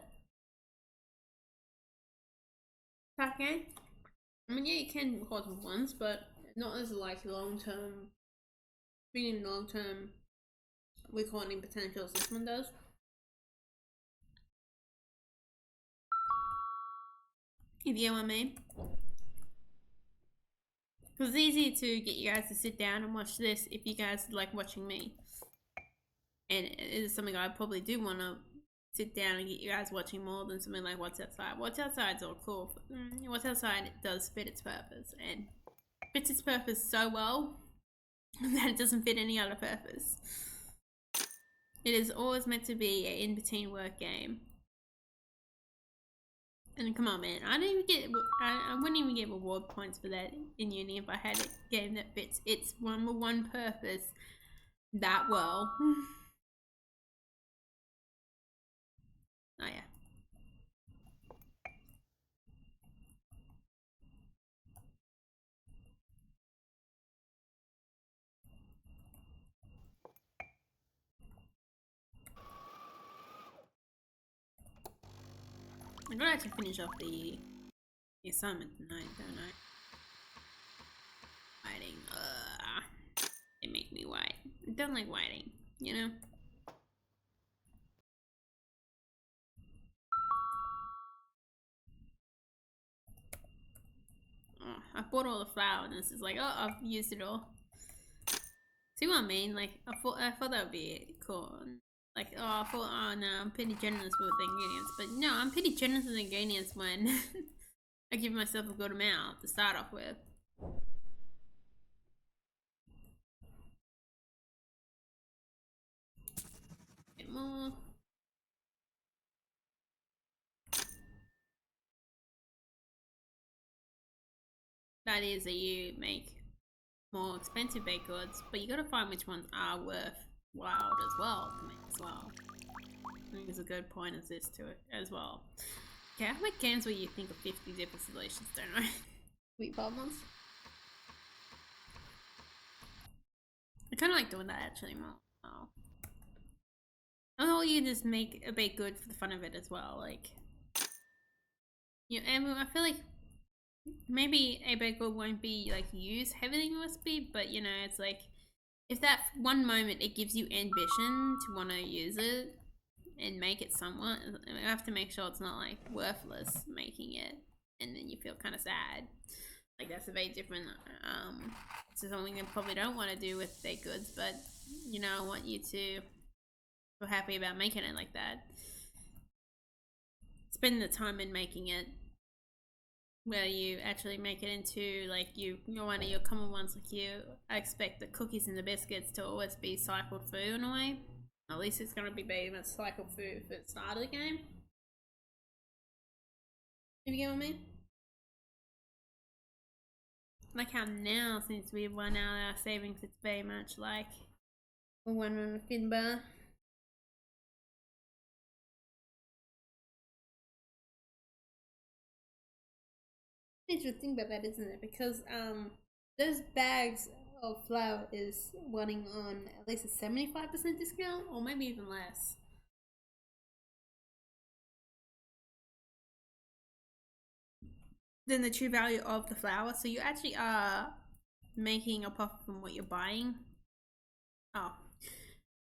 Okay. I mean, yeah, you can record them once, but not as like long term, recording potential as this one does. If you know what I mean. Because it's easier to get you guys to sit down and watch this if you guys like watching me. And it is something I probably do want to sit down and get you guys watching more than something like What's Outside. What's Outside's all cool. What's Outside does fit its purpose and fits its purpose so well that it doesn't fit any other purpose. It is always meant to be an in-between work game. And come on, man, I wouldn't even get reward points for that in uni if I had a game that fits its one purpose that well. Oh yeah. I'm gonna actually finish off the assignment tonight, don't I? Writing. They make me white. I don't like writing, you know? Oh, I bought all the flour and this is like, oh, I've used it all. See what I mean? Like, I thought that would be cool. Like, oh, I thought, oh no, I'm pretty generous with the ingredients. But no, I'm pretty generous with the ingredients when I give myself a good amount to start off with. Get more. That is that you make more expensive baked goods, but you gotta find which ones are worthwhile as well to make as well. I think there's a good point as this to it as well. Okay, I make games where you think of 50 different solutions, don't I? Sweet problems. I kind of like doing that actually more. Oh. Or you just make a baked good for the fun of it as well, like. You know, and I feel like maybe a baked good won't be like used heavily in recipe, but you know, it's like if that one moment it gives you ambition to want to use it and make it somewhat, I have to make sure it's not like worthless making it, and then you feel kind of sad. Like that's a very different to something you probably don't want to do with baked goods, but you know, I want you to feel happy about making it like that. Spend the time in making it, where you actually make it into like one of your common ones. Like I expect the cookies and the biscuits to always be cycled food in a way. At least it's gonna be very much cycled food for the start of the game. If you get what I mean? Like how now, since we've run out our savings, it's very much like one on a thin bar. Interesting about that, isn't it? Because those bags of flour is running on at least a 75% discount, or maybe even less. Than the true value of the flour. So you actually are making a profit from what you're buying. Oh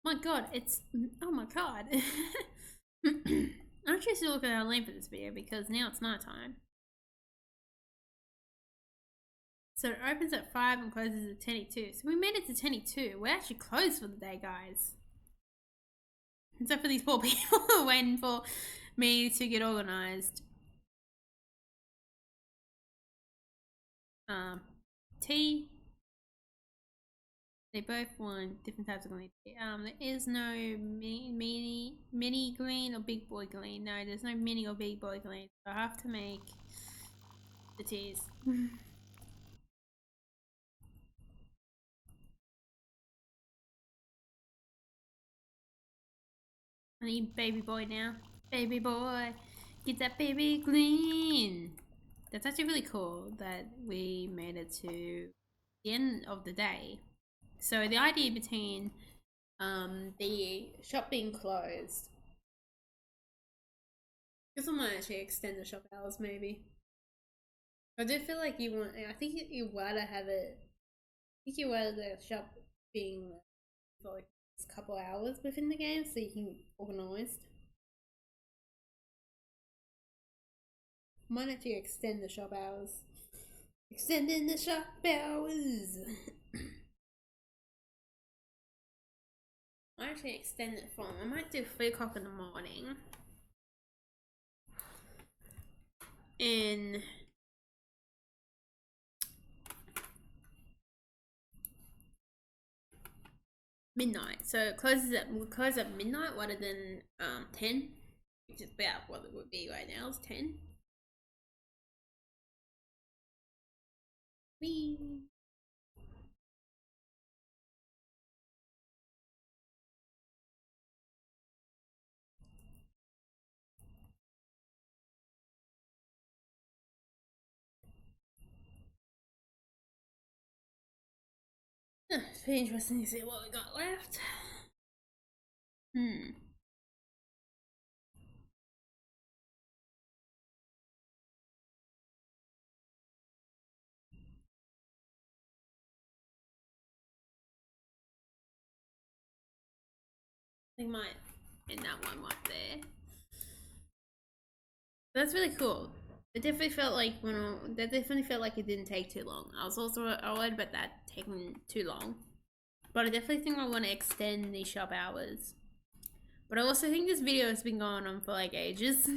my god, it's oh my god. I'm actually still looking at a link for this video because now it's night time. So it opens at 5 and closes at 10:02. So we made it to 10:02. We're actually closed for the day, guys. Except for these poor people waiting for me to get organized. Tea. They both want different types of green. There is no mini green or big boy green. No, there's no mini or big boy green. So I have to make the teas. I need baby boy now. Baby boy, get that baby green. That's actually really cool that we made it to the end of the day. So the idea between the shop being closed, because I might actually extend the shop hours maybe. I do feel like you want. I think you want to have it. I think you want the shop being for like a couple hours within the game, so you can get organised. Might actually extend the shop hours. Extending the shop hours. I actually extend it from. I might do 3 o'clock in the morning. In midnight. So it closes at we'll close at midnight rather than 10, which is about what it would be right now. It's 10. Whee. It's pretty interesting to see what we got left. I might end that one right there. That's really cool. It definitely felt like that definitely felt like it didn't take too long. I was also worried about that taking too long, but I definitely think I want to extend the shop hours. But I also think this video has been going on for like ages,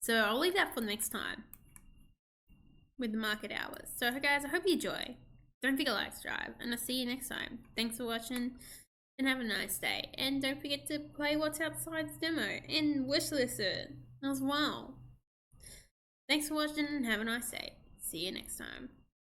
so I'll leave that for next time with the market hours. So guys, I hope you enjoy. Don't forget to like, subscribe, and I'll see you next time. Thanks for watching, and have a nice day. And don't forget to play What's Outside's demo and wishlist it as well. Thanks for watching and have a nice day. See you next time.